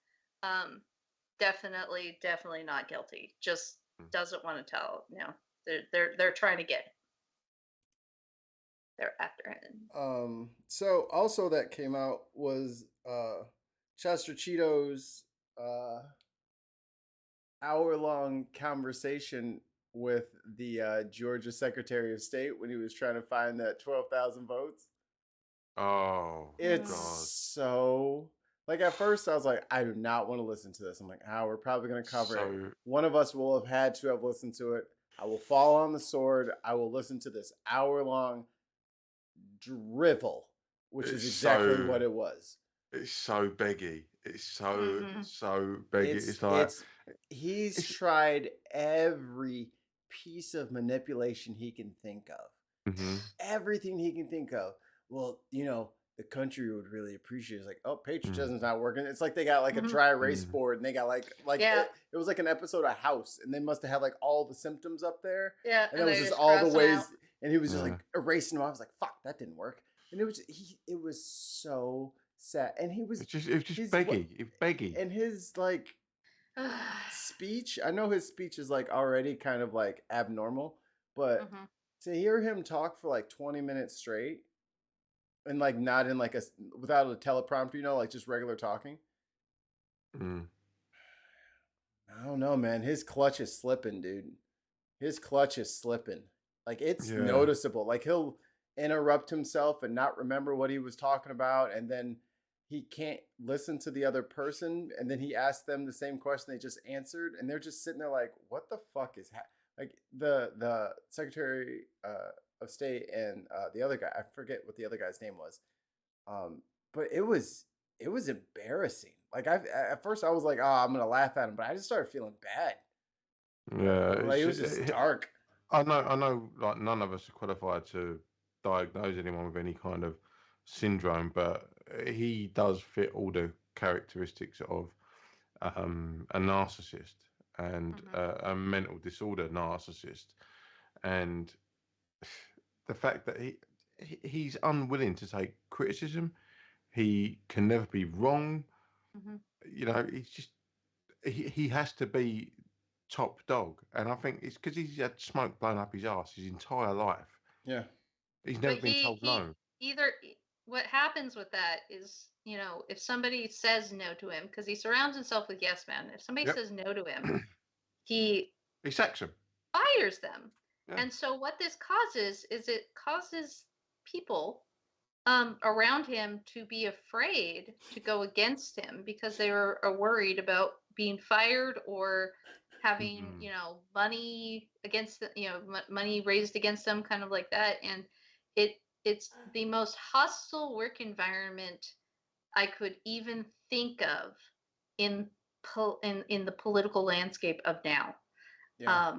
definitely not guilty. Just doesn't want to tell. They're trying to get. They're after him. So also that came out was Chester Cheeto's hour-long conversation with the Georgia Secretary of State when he was trying to find that 12,000 votes. Oh, It's God. so like at first I was like, I do not want to listen to this. I'm like, we're probably going to cover it. One of us will have had to have listened to it. I will fall on the sword. I will listen to this hour-long drivel, which is exactly what it was. It's so beggy. It's so beggy. He's tried every piece of manipulation he can think of. Mm-hmm. Everything he can think of. Well, the country would really appreciate it. It's like, oh, patriotism's not working. It's like they got like a dry erase board and they got like it was like an episode of House and they must have had like all the symptoms up there. Yeah. And it was just all the ways and he was just like erasing them. I was like, fuck, that didn't work. And it was so sad. And he was just beggy. Beggy. And his like speech, I know his speech is like already kind of like abnormal, but to hear him talk for like 20 minutes straight and like not in like without a teleprompter, like just regular talking. I don't know, man. His clutch is slipping, dude. His clutch is slipping. Like it's noticeable. Like he'll interrupt himself and not remember what he was talking about, and then he can't listen to the other person, and then he asks them the same question they just answered, and they're just sitting there like, what the fuck is like the Secretary of State and the other guy, I forget what the other guy's name was, but it was embarrassing. Like at first I was like, oh, I'm gonna laugh at him, but I just started feeling bad. Yeah, like it was just dark. I know, like none of us are qualified to diagnose anyone with any kind of syndrome, but he does fit all the characteristics of a narcissist and a mental disorder narcissist, and the fact that he's unwilling to take criticism, he can never be wrong. He's just he has to be top dog, and I think it's because he's had smoke blown up his ass his entire life. Yeah, he's never been told no. What happens with that is, if somebody says no to him, because he surrounds himself with yes men. If somebody says no to him, he sacks them, fires them. Yeah. And so what this causes is it causes people around him to be afraid to go against him because they are worried about being fired or having money against money raised against them, kind of like that. And it's the most hostile work environment I could even think of in the political landscape of now. Yeah.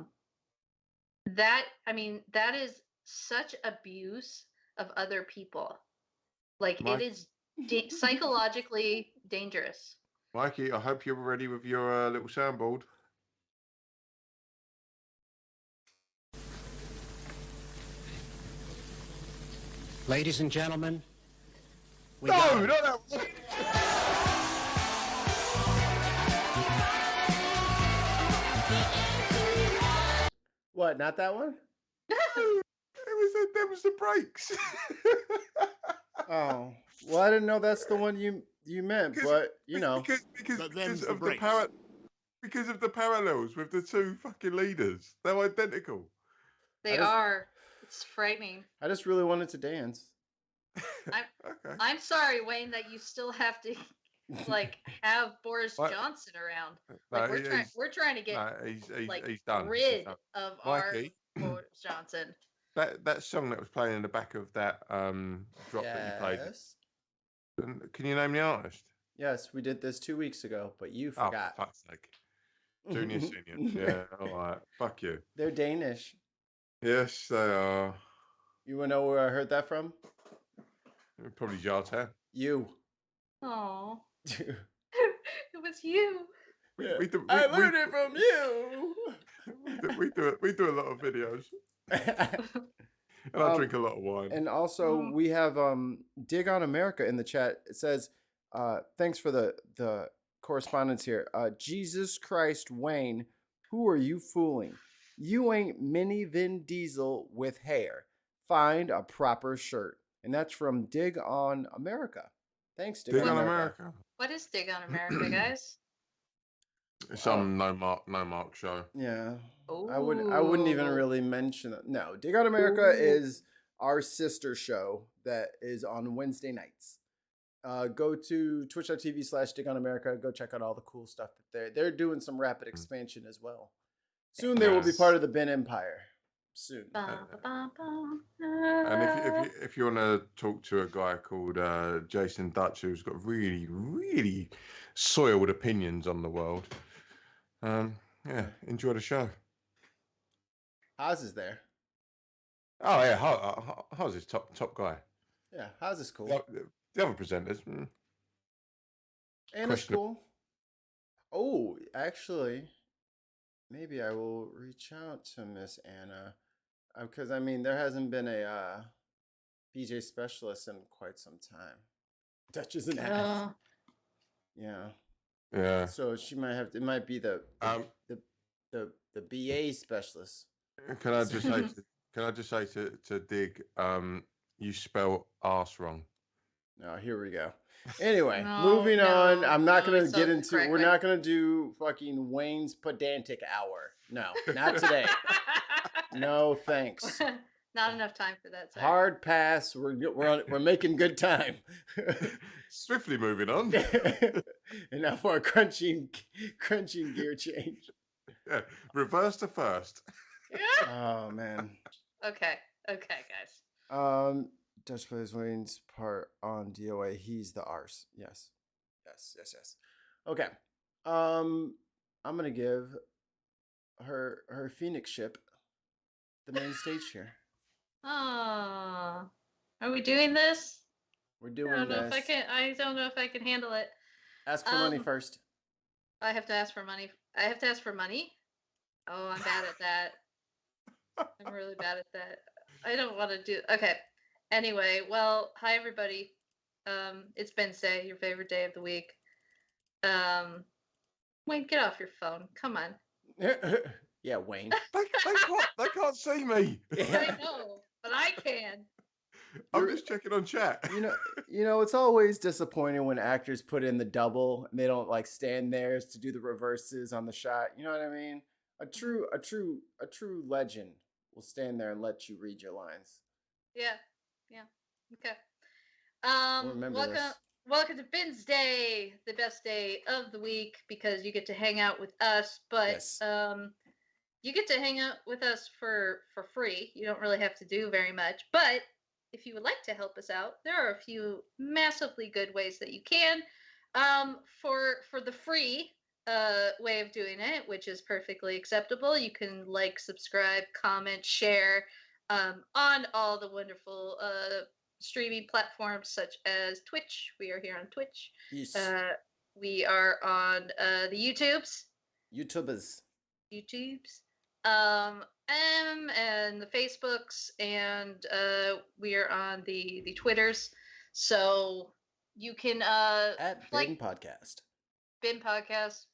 That is such abuse of other people. Like it is psychologically dangerous. Mikey, I hope you're ready with your little soundboard. Ladies and gentlemen, not that one. What? Not that one? That was the breaks. Oh, well, I didn't know that's the one you meant, but because of the parallels with the two fucking leaders, they're identical. They are. It's frightening. I just really wanted to dance. I'm sorry, Wayne, that you still have to have Boris Johnson around. We're trying to get he's done. rid of Mikey, our Boris Johnson. That song that was playing in the back of that drop that you played. Can you name the artist? Yes, we did this 2 weeks ago, but you forgot. Oh, fuck's sake. Junior, senior. Yeah, all right. Fuck you. They're Danish. Yes, they are. You want to know where I heard that from? Probably Jartown. You. Oh. It was you. I learned it from you. we do a lot of videos. And I drink a lot of wine. And also we have Dig on America in the chat. It says, thanks for the correspondence here. Jesus Christ, Wayne, Who are you fooling? You ain't Mini Vin Diesel with hair. Find a proper shirt. And that's from Dig on America. Thanks, Dig on America. What is Dig on America, guys? Some no mark show. Yeah. Ooh. I wouldn't even really mention it. No, Dig on America is our sister show that is on Wednesday nights. Go to twitch.tv/Dig on America. Go check out all the cool stuff that they're doing some rapid expansion as well. Soon they will be part of the Ben Empire. Soon. And if you want to talk to a guy called Jason Dutch, who's got really, really soiled opinions on the world, enjoy the show. Haas is there. Oh yeah, Haas is top guy. Yeah, Haas is cool. The other presenters. Anna's cool. Oh, actually, maybe I will reach out to Miss Anna. Because, I mean, there hasn't been a BJ specialist in quite some time. Dutch is an ass. Yeah. Yeah. So she might have. It might be the BA specialist. Can I just say to Dig, you spell arse wrong. No, here we go. Anyway, moving on. I'm not gonna get into. We're not gonna do fucking Wayne's pedantic hour. No, not today. No, thanks. Not enough time for that. Sorry. Hard pass. We're making good time. Swiftly moving on. And now for a crunching gear change. Yeah, reverse to first. Oh man. Okay, guys. Dutch plays Wayne's part on DOA. He's the arse. Yes. Okay. I'm gonna give her Phoenix ship the main stage here. Oh, are we doing this? We're doing I don't know this. I don't know if I can handle it. Ask for money first. I have to ask for money. Oh, I'm bad at that. I'm really bad at that. I don't want to do. Okay. Anyway, well, hi everybody. It's Wednesday, your favorite day of the week. Wayne, get off your phone. Come on. Yeah, Wayne. They can't see me. I know, but I can. I'm just checking on chat. You know, it's always disappointing when actors put in the double and they don't like stand there to do the reverses on the shot. You know what I mean? A true legend will stand there and let you read your lines. Yeah. Okay. Welcome to Ben's Day, the best day of the week because you get to hang out with us, but Yes. you get to hang out with us for free. You don't really have to do very much, but if you would like to help us out, there are a few massively good ways that you can. For the free way of doing it, which is perfectly acceptable, you can like, subscribe, comment, share on all the wonderful streaming platforms such as Twitch. We are here on Twitch. Yes. We are on the YouTubes. And the Facebooks, and we are on the Twitters. So you can at BinPodcast. BinPodcast,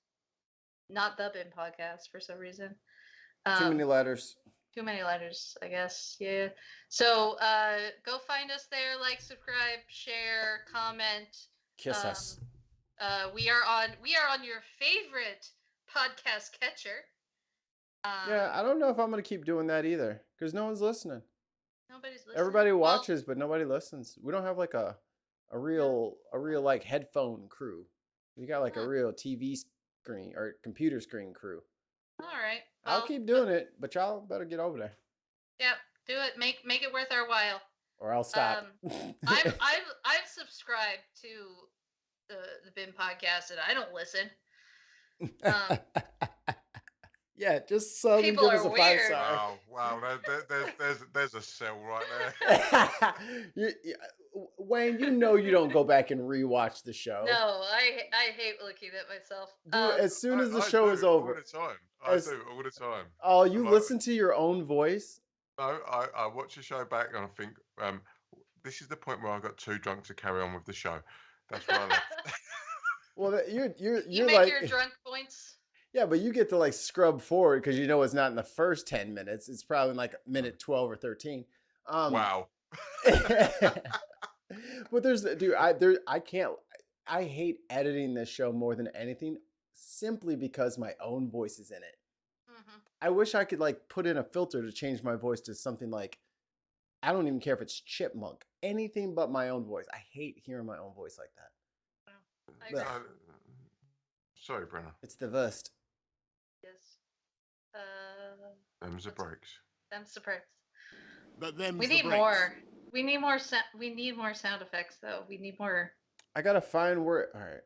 not the BinPodcast for some reason. Too many letters. Too many letters, I guess. Yeah. So go find us there, like, subscribe, share, comment. Kiss us. We are on your favorite podcast catcher. Yeah, I don't know if I'm gonna keep doing that either, because no one's listening. Nobody's listening. Everybody watches, but nobody listens. We don't have like a real like headphone crew. We got like a real TV screen or computer screen crew. All right. I'll keep doing it, but y'all better get over there. Yep, do it. Make it worth our while. Or I'll stop. I've subscribed to the BIM podcast and I don't listen. Yeah, just so you give us a 5-star. Wow, there's a cell right there. Wayne, you know you don't go back and rewatch the show. No, I hate looking at myself. Dude, as soon as the show is over. All the time. I do all the time. Oh, you listen to your own voice? No, I watch the show back and I think, this is the point where I got too drunk to carry on with the show. That's why I left. Well, you're you make like your drunk points. Yeah, but you get to like scrub forward because you know it's not in the first 10 minutes. It's probably in like minute 12 or 13. Wow. But I hate editing this show more than anything simply because my own voice is in it. Mm-hmm. I wish I could like put in a filter to change my voice to something like, I don't even care if it's chipmunk, anything but my own voice. I hate hearing my own voice like that. I agree. Ugh. Sorry, Brenna. It's the worst. Yes. Them's the breaks. Them's the breaks. But them's We the need breaks. more. We need more. We need more sound effects, though. We need more. I gotta find where. All right,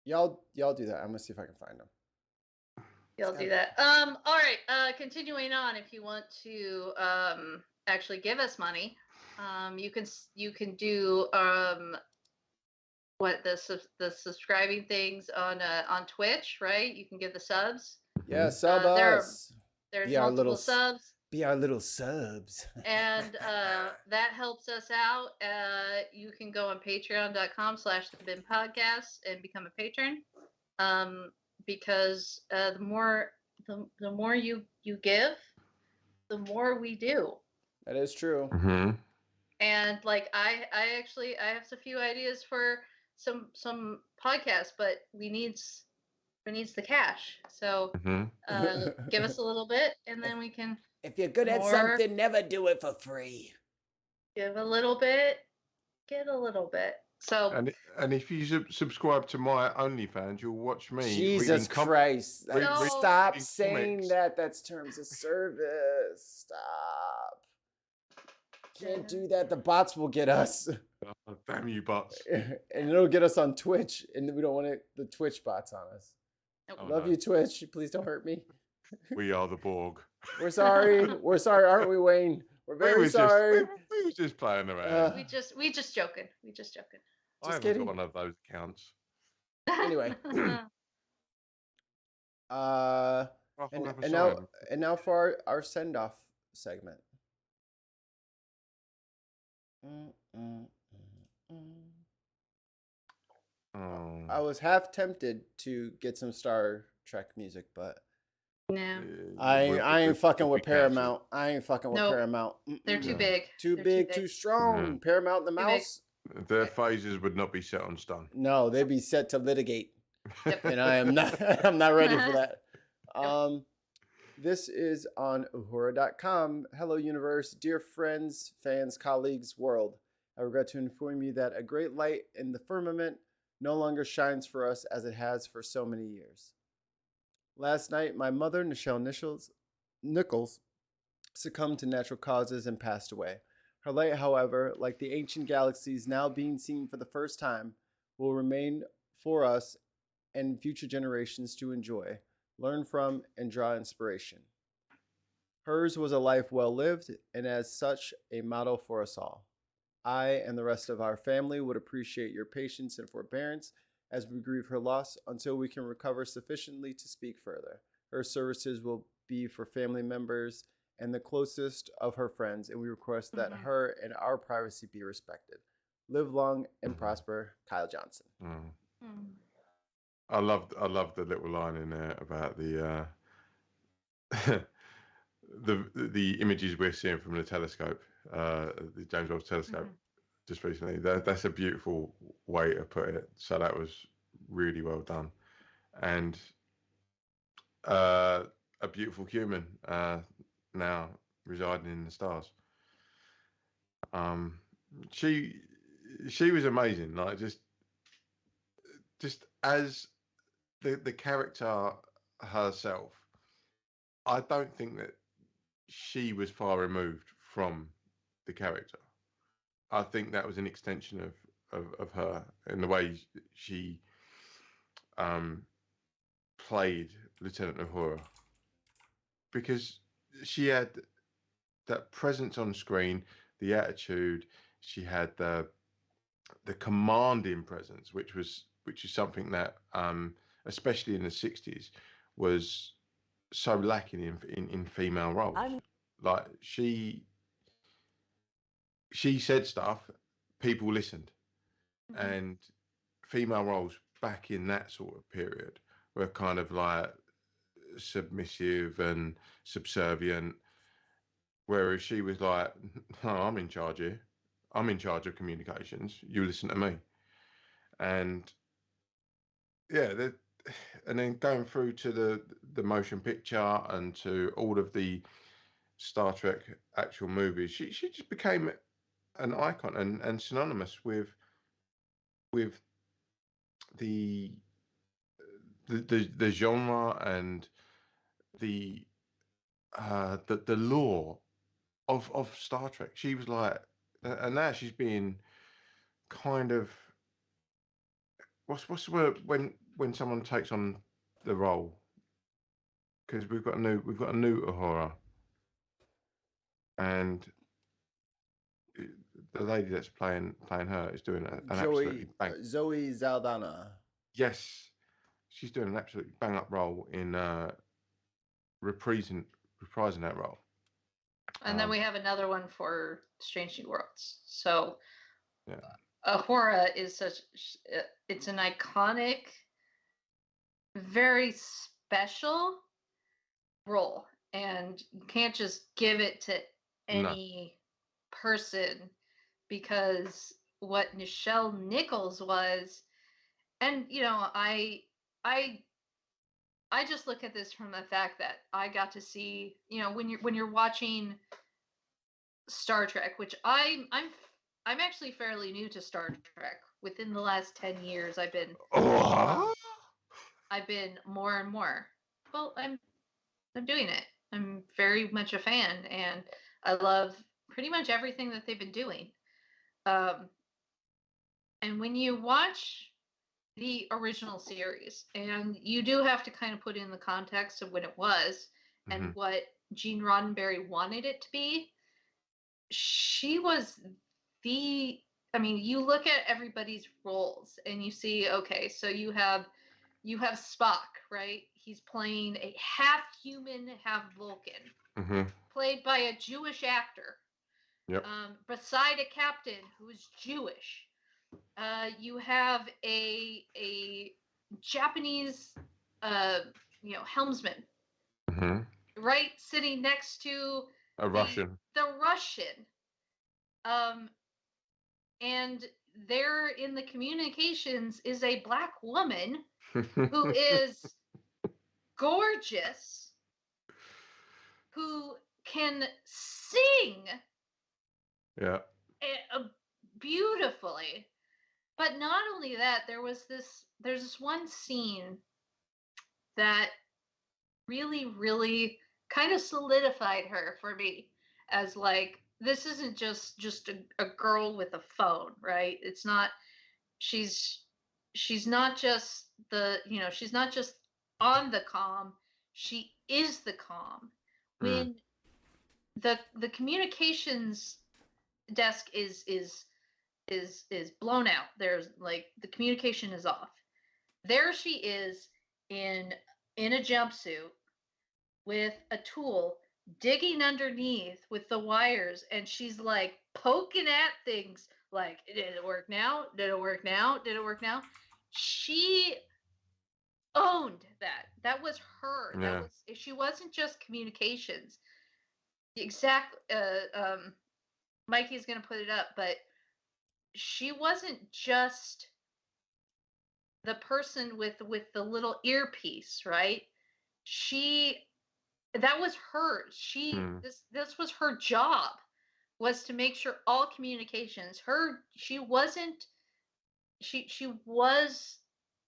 y'all do that. I'm gonna see if I can find them. You'll do that. All right. Continuing on, if you want to actually give us money, you can do what the subscribing things on Twitch, right? You can give the subs. Yeah, sub us. There's Be our multiple little subs. Be our little subs. And that helps us out. You can go on patreon.com/TheBinPodcast and become a patron. Because the more you give, the more we do. That is true. Mm-hmm. And like I have a few ideas for some podcasts, but we needs the cash. So give us a little bit, and then we can. If you're good at something, never do it for free. Give a little bit, get a little bit. So and if you subscribe to my OnlyFans, you'll watch me. Jesus Christ! Stop saying comics. that. That's terms of service. Stop. Can't do that. The bots will get us. Oh, damn you, bots! And it'll get us on Twitch, and we don't want the Twitch bots on us. Nope. Love you, Twitch. Please don't hurt me. We are the Borg. We're sorry. We're sorry, aren't we, Wayne? We're very sorry. We were just playing around. we just joking. We just joking. I haven't kidding. got one of those accounts. Anyway. And now for our send off segment. I was half tempted to get some Star Trek music, but no, I ain't fucking with Paramount. I ain't fucking with Nope. Paramount. They're too big. Too They're big, too strong. Paramount the mouse. Their phases would not be set on stone. No, they'd be set to litigate. And I am not. I'm not ready for that. This is on Uhura.com. Hello, universe, dear friends, fans, colleagues, world. I regret to inform you that a great light in the firmament no longer shines for us as it has for so many years. Last night, my mother, Nichelle Nichols, succumbed to natural causes and passed away. Her light, however, like the ancient galaxies now being seen for the first time, will remain for us and future generations to enjoy, learn from, and draw inspiration. Hers was a life well lived, and as such, a model for us all. I and the rest of our family would appreciate your patience and forbearance as we grieve her loss until we can recover sufficiently to speak further. Her services will be for family members and the closest of her friends, and we request that her and our privacy be respected. Live long and prosper, Kyle Johnson. I love the little line in there about the the images we're seeing from the telescope, the James Webb telescope, just recently. That's a beautiful way to put it. So that was really well done, and a beautiful human now residing in the stars. She was amazing. Like just as the character herself, I don't think that she was far removed from the character. I think that was an extension of her in the way she played Lieutenant Uhura, because she had that presence on screen, the attitude, she had the commanding presence, which is something that especially in the 60s was so lacking in female roles. Like she said stuff, people listened, and female roles back in that sort of period were kind of like submissive and subservient, whereas she was like, "No, I'm in charge here. I'm in charge of communications. You listen to me." And yeah, and then going through to the motion picture and to all of the Star Trek actual movies, she just became an icon and synonymous with the the genre and the the lore of Star Trek. She was like, and now she's being kind of what's the word when someone takes on the role, because we've got a new Uhura, and the lady that's playing her is doing an absolutely bang. Zoe Saldana. Yes, she's doing an absolutely bang up role in reprising that role. And then we have another one for Strange New Worlds. So Yeah. Ahura is it's an iconic, very special role, and you can't just give it to any person, because what Nichelle Nichols was, and I just look at this from the fact that I got to see, when you're watching Star Trek, which I'm actually fairly new to Star Trek. Within the last 10 years, I've been more and more. Well, I'm doing it. I'm very much a fan, and I love pretty much everything that they've been doing. And when you watch the original series, and you do have to kind of put in the context of when it was and what Gene Roddenberry wanted it to be, she was you look at everybody's roles and you see, okay, so you have Spock, right? He's playing a half human, half Vulcan, played by a Jewish actor. Yep. Beside a captain who's Jewish. You have a Japanese, helmsman, right, sitting next to a Russian. The Russian. And there in the communications is a black woman who is gorgeous, who can sing beautifully. But not only that, there's this one scene that really, really kind of solidified her for me as, like, this isn't just a girl with a phone, right? It's not, she's not just she's not just on the comm, she is the comm. When the communications desk is blown out, there's, like, the communication is off, there she is in a jumpsuit with a tool, digging underneath with the wires, and she's, like, poking at things, like, did it work now? Did it work now? Did it work now? She owned that. That was her. Yeah. She wasn't just communications. Exactly. Mikey's gonna put it up, but she wasn't just the person with the little earpiece, right? That was her. This was her job, was to make sure all communications. She was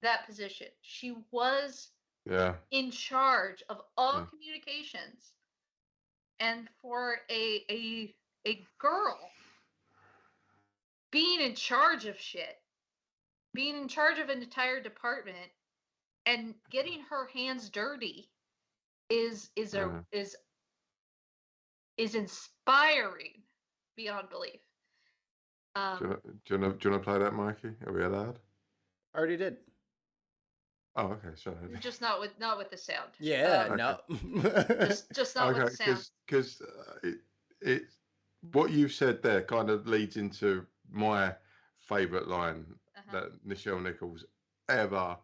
that position. She was in charge of all communications. And for a girl being in charge of shit, being in charge of an entire department, and getting her hands dirty is inspiring beyond belief. Do you want to play that, Mikey? Are we allowed? I already did. Oh, okay, sorry. Just not with the sound. Yeah, no. just not with the sound. Because it what you've said there kind of leads into my favourite line that Nichelle Nichols ever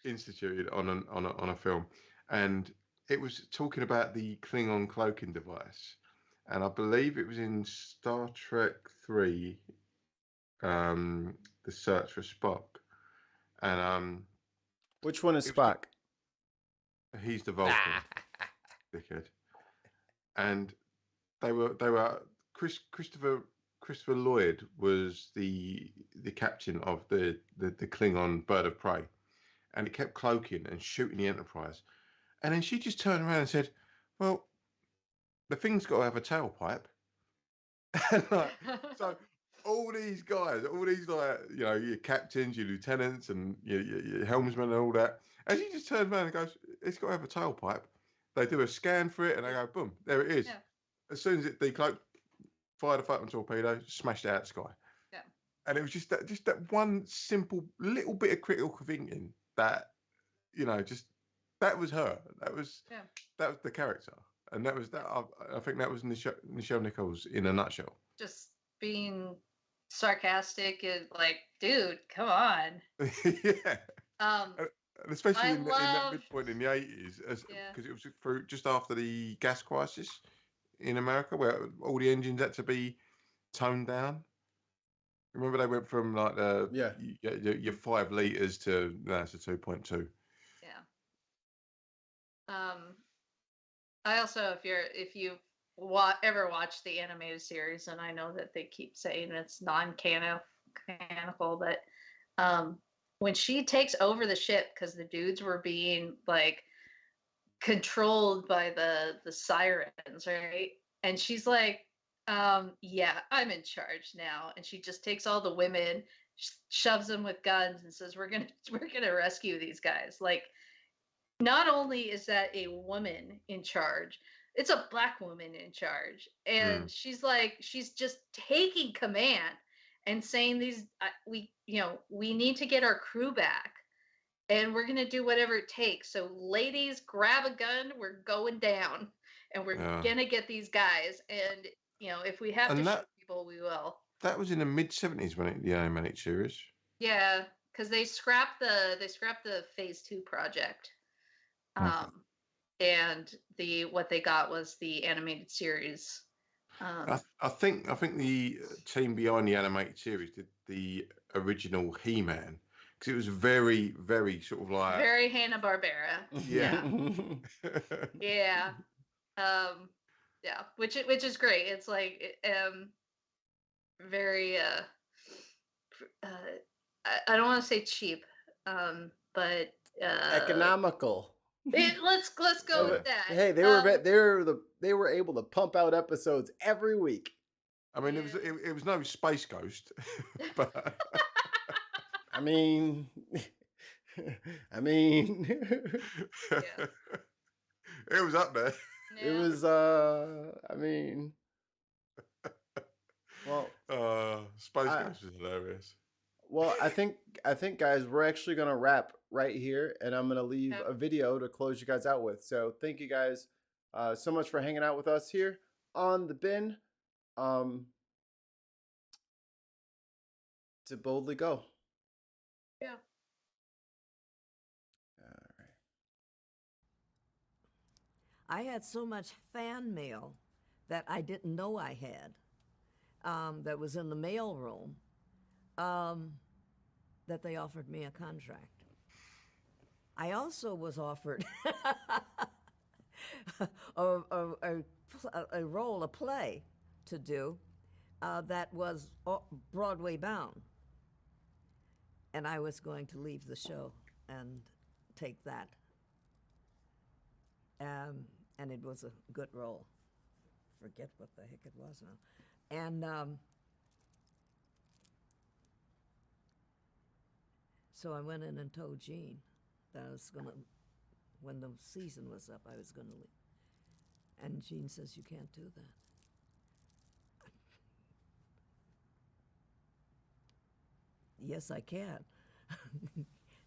instituted on a film, and it was talking about the Klingon cloaking device, and I believe it was in Star Trek 3, The Search for Spock, and Which one is it was Spock? he's the Vulcan, dickhead, and they were Christopher Lloyd was the captain of the Klingon bird of prey, and it kept cloaking and shooting the Enterprise, and then she just turned around and said, "Well, the thing's got to have a tailpipe." And like, so all these guys, all these like your captains, your lieutenants, and your helmsmen and all that, and she just turns around and goes, "It's got to have a tailpipe." They do a scan for it, and they go, "Boom, there it is." Yeah. As soon as it decloaked, fired a photon torpedo, smashed it out the sky. Yeah. And it was just that one simple little bit of critical thinking that, just that was her. That was the character, and that was that. I think that was Nichelle Nichols in a nutshell. Just being sarcastic and like, dude, come on. Yeah. And especially in that midpoint in the 80s, because it was through just after the gas crisis in America, where all the engines had to be toned down. Remember, they went from like your 5 liters to it's a 2.2. Yeah. I also, if you ever watch the animated series, and I know that they keep saying it's non-canonical, but when she takes over the ship, because the dudes were being like controlled by the sirens, right? And she's like, yeah, I'm in charge now. And she just takes all the women, shoves them with guns, and says, we're gonna rescue these guys. Like, not only is that a woman in charge, it's a Black woman in charge. And she's just taking command and saying we need to get our crew back, and we're going to do whatever it takes. So ladies, grab a gun, we're going down, and we're going to get these guys. And if we have to shoot people, we will. That was in the mid-70s when the animated series. Yeah, because they scrapped the Phase 2 project. And what they got was the animated series. I think the team behind the animated series did the original He-Man, because it was very, very sort of like very Hanna-Barbera. Yeah. Yeah. Yeah, which is great. It's like very I don't want to say cheap, but economical. Let's go with that. Hey, they were able to pump out episodes every week. I mean, it was no Space Ghost, but I mean, it was up there. Yeah. It was I mean, well, Space Ghost was hilarious. Well, I think guys, we're actually going to wrap right here, and I'm going to leave a video to close you guys out with. So thank you guys so much for hanging out with us here on The Bin. To boldly go. Yeah. All right. I had so much fan mail that I didn't know I had that was in the mail room. That they offered me a contract. I also was offered a role, a play to do that was Broadway bound. And I was going to leave the show and take that. And it was a good role. Forget what the heck it was now. And so I went in and told Gene that I was going to, when the season was up, I was going to leave. And Gene says, you can't do that. Yes, I can.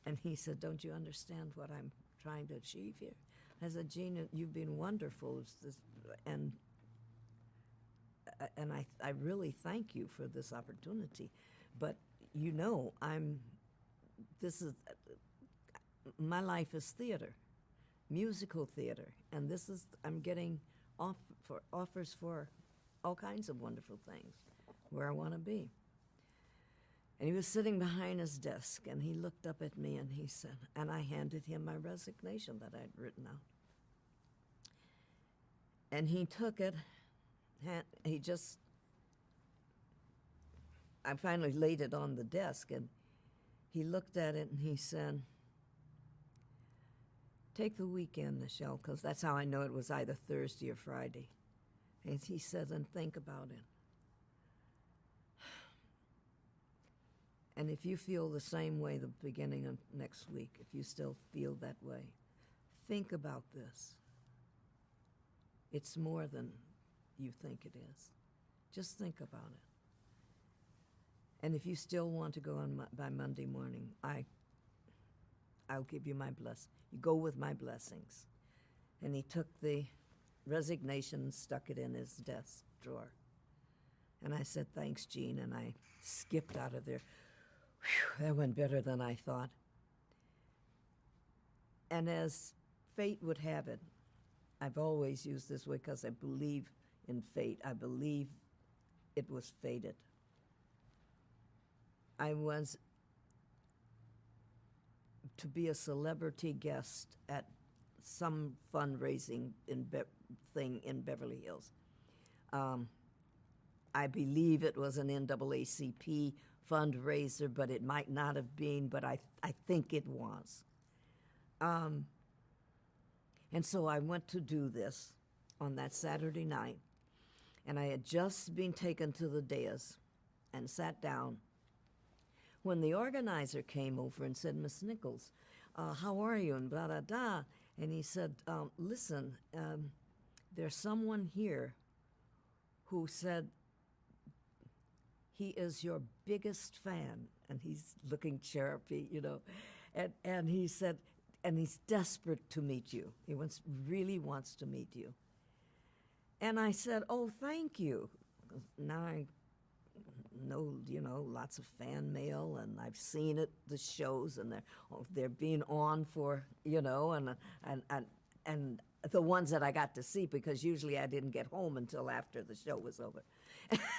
And he said, don't you understand what I'm trying to achieve here? I said, Gene, you've been wonderful. And I really thank you for this opportunity. But, this is, my life is theater. musical theater, and I'm getting offers for all kinds of wonderful things where I want to be. And he was sitting behind his desk, and he looked up at me, and he said, and I handed him my resignation that I'd written out. And he took it, I finally laid it on the desk, and he looked at it, and he said, take the weekend, Michelle, because that's how I know it was either Thursday or Friday. And he said, and think about it. And if you feel the same way the beginning of next week, if you still feel that way, think about this. It's more than you think it is. Just think about it. And if you still want to go on by Monday morning, I'll give you my blessing. You go with my blessings. And he took the resignation and stuck it in his desk drawer. And I said, thanks, Gene, and I skipped out of there. Whew, that went better than I thought. And as fate would have it, I've always used this way because I believe in fate. I believe it was fated. I was to be a celebrity guest at some fundraising thing in Beverly Hills. I believe it was an NAACP fundraiser, but it might not have been, but I think it was. And so I went to do this on that Saturday night, and I had just been taken to the dais and sat down when the organizer came over and said, Miss Nichols, how are you, and blah, blah, blah. And he said, listen, there's someone here who said he is your biggest fan, and he's looking chirpy, you know, and he said, and he's desperate to meet you. He really wants to meet you. And I said, oh, thank you. Now I know, you know, lots of fan mail, and I've seen it, the shows, and they're being on for, you know, and the ones that I got to see, because usually I didn't get home until after the show was over.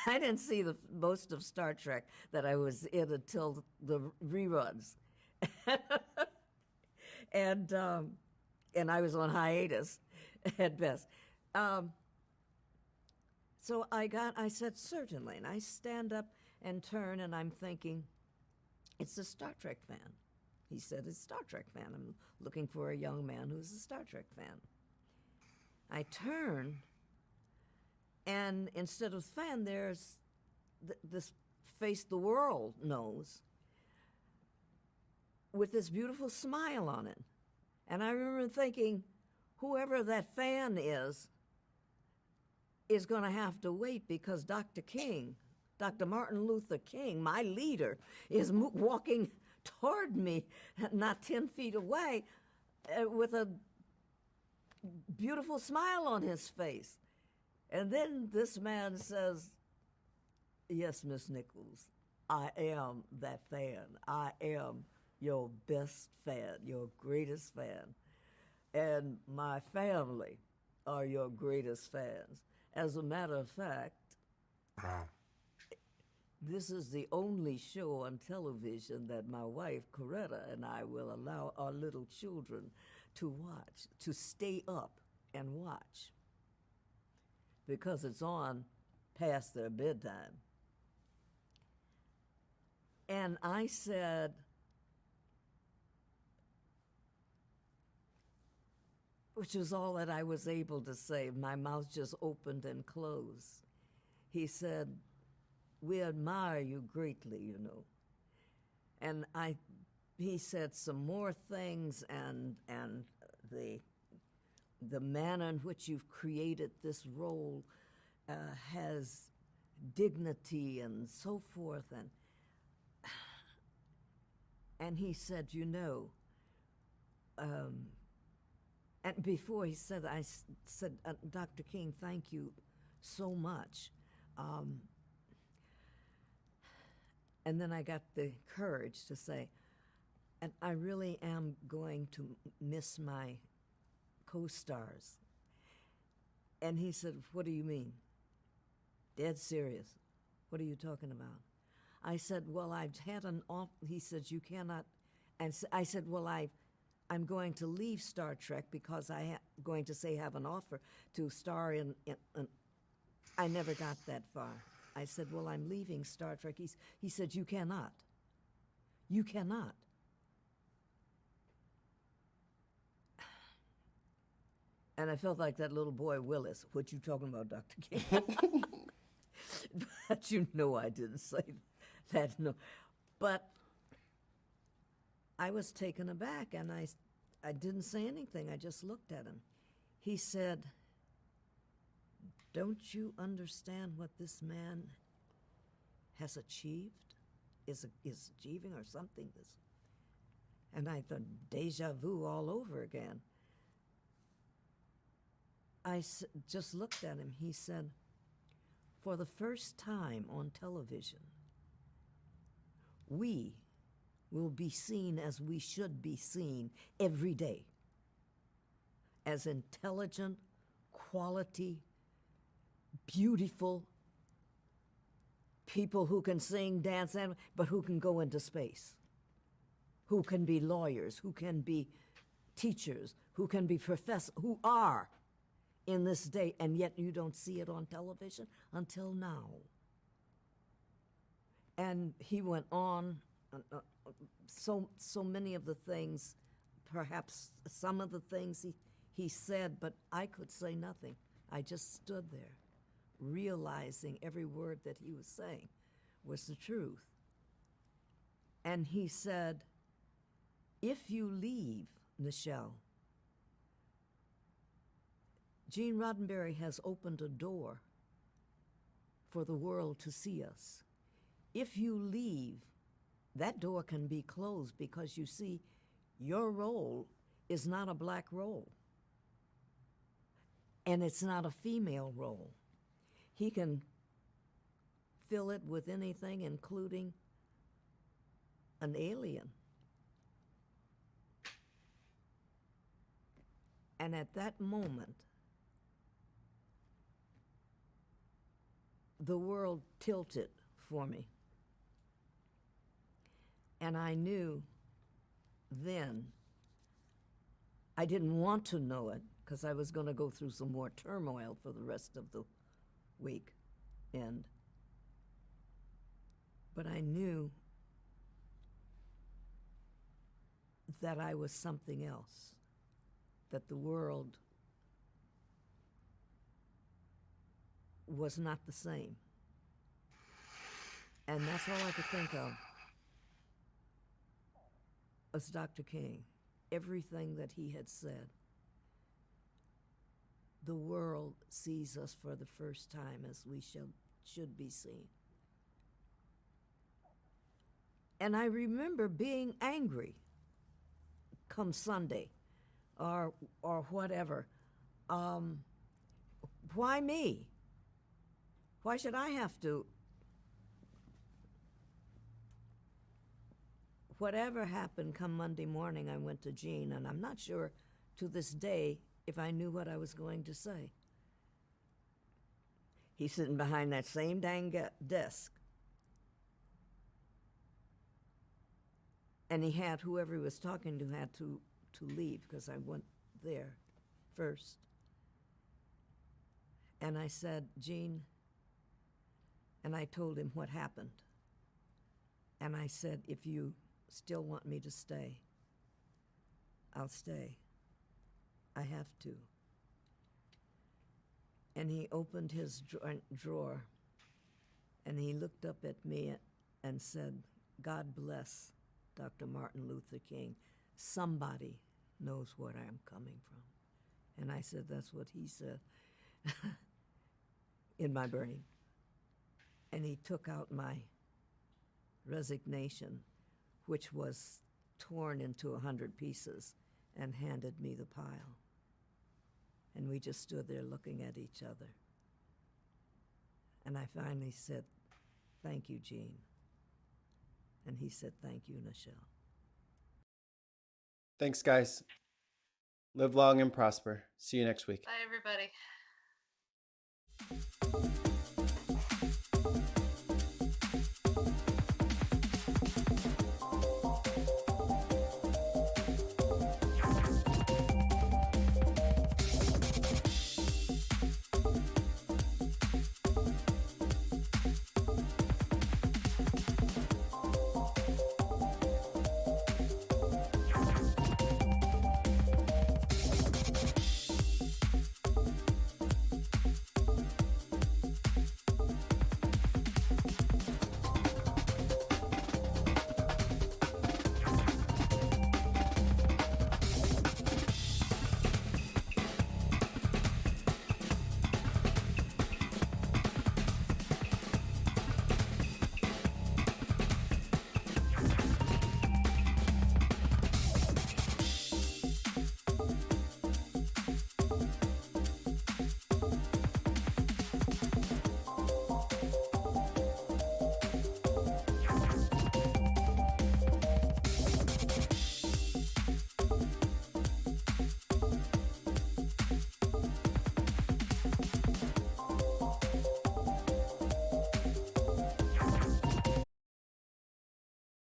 I didn't see most of Star Trek that I was in until the reruns. And I was on hiatus at best. So I said, certainly, and I stand up and turn, and I'm thinking, it's a Star Trek fan. He said, it's a Star Trek fan. I'm looking for a young man who's a Star Trek fan. I turn, and instead of fan, there's this face the world knows with this beautiful smile on it. And I remember thinking, whoever that fan is going to have to wait, because Dr. King, Dr. Martin Luther King, my leader, is walking toward me, not 10 feet away, with a beautiful smile on his face. And then this man says, yes, Miss Nichols, I am that fan. I am your best fan, your greatest fan. And my family are your greatest fans. As a matter of fact, Wow. this is the only show on television that my wife, Coretta, and I will allow our little children to watch, to stay up and watch, because it's on past their bedtime. And I said, which was all that I was able to say. My mouth just opened and closed. He said, we admire you greatly, you know. And he said some more things, and the manner in which you've created this role has dignity and so forth. And he said, you know, and before he said, I said, Dr. King, thank you so much. And then I got the courage to say, and I really am going to miss my co-stars. And he said, what do you mean? Dead serious. What are you talking about? I said, well, I've had an off. He said, you cannot. And I said, well, I'm going to leave Star Trek because I'm going to say have an offer to star in I never got that far. I said, well, I'm leaving Star Trek. He said, you cannot. You cannot. And I felt like that little boy Willis. What you talking about, Dr. King? But you know I didn't say that. No. But I was taken aback, and I didn't say anything. I just looked at him. He said, don't you understand what this man has achieved, is achieving or something? And I thought, deja vu all over again. I just looked at him. He said, for the first time on television, we will be seen as we should be seen every day, as intelligent, quality, beautiful people who can sing, dance, but who can go into space, who can be lawyers, who can be teachers, who can be professors, who are in this day, and yet you don't see it on television until now. And he went on, so many of the things, perhaps some of the things he said, but I could say nothing. I just stood there, realizing every word that he was saying was the truth. And he said, if you leave, Nichelle, Gene Roddenberry has opened a door for the world to see us. If you leave, that door can be closed because, you see, your role is not a black role. And it's not a female role. He can fill it with anything, including an alien. And at that moment, the world tilted for me. And I knew then, I didn't want to know it because I was going to go through some more turmoil for the rest of the week. But I knew that I was something else, that the world was not the same. And that's all I could think of was Dr. King. Everything that he had said. The world sees us for the first time as we should be seen. And I remember being angry come Sunday or whatever. Why me? Why should I have to? Whatever happened come Monday morning, I went to Gene, and I'm not sure to this day if I knew what I was going to say. He's sitting behind that same dang desk. And he had, whoever he was talking to had to leave because I went there first. And I said, Gene, and I told him what happened. And I said, if you still want me to stay, I'll stay. I have to. And he opened his drawer, and he looked up at me and said, God bless Dr. Martin Luther King. Somebody knows where I'm coming from. And I said, that's what he said in my brain. And he took out my resignation, which was torn into 100 pieces, and handed me the pile. And we just stood there looking at each other. And I finally said, thank you, Gene. And he said, thank you, Nichelle. Thanks, guys. Live long and prosper. See you next week. Bye, everybody.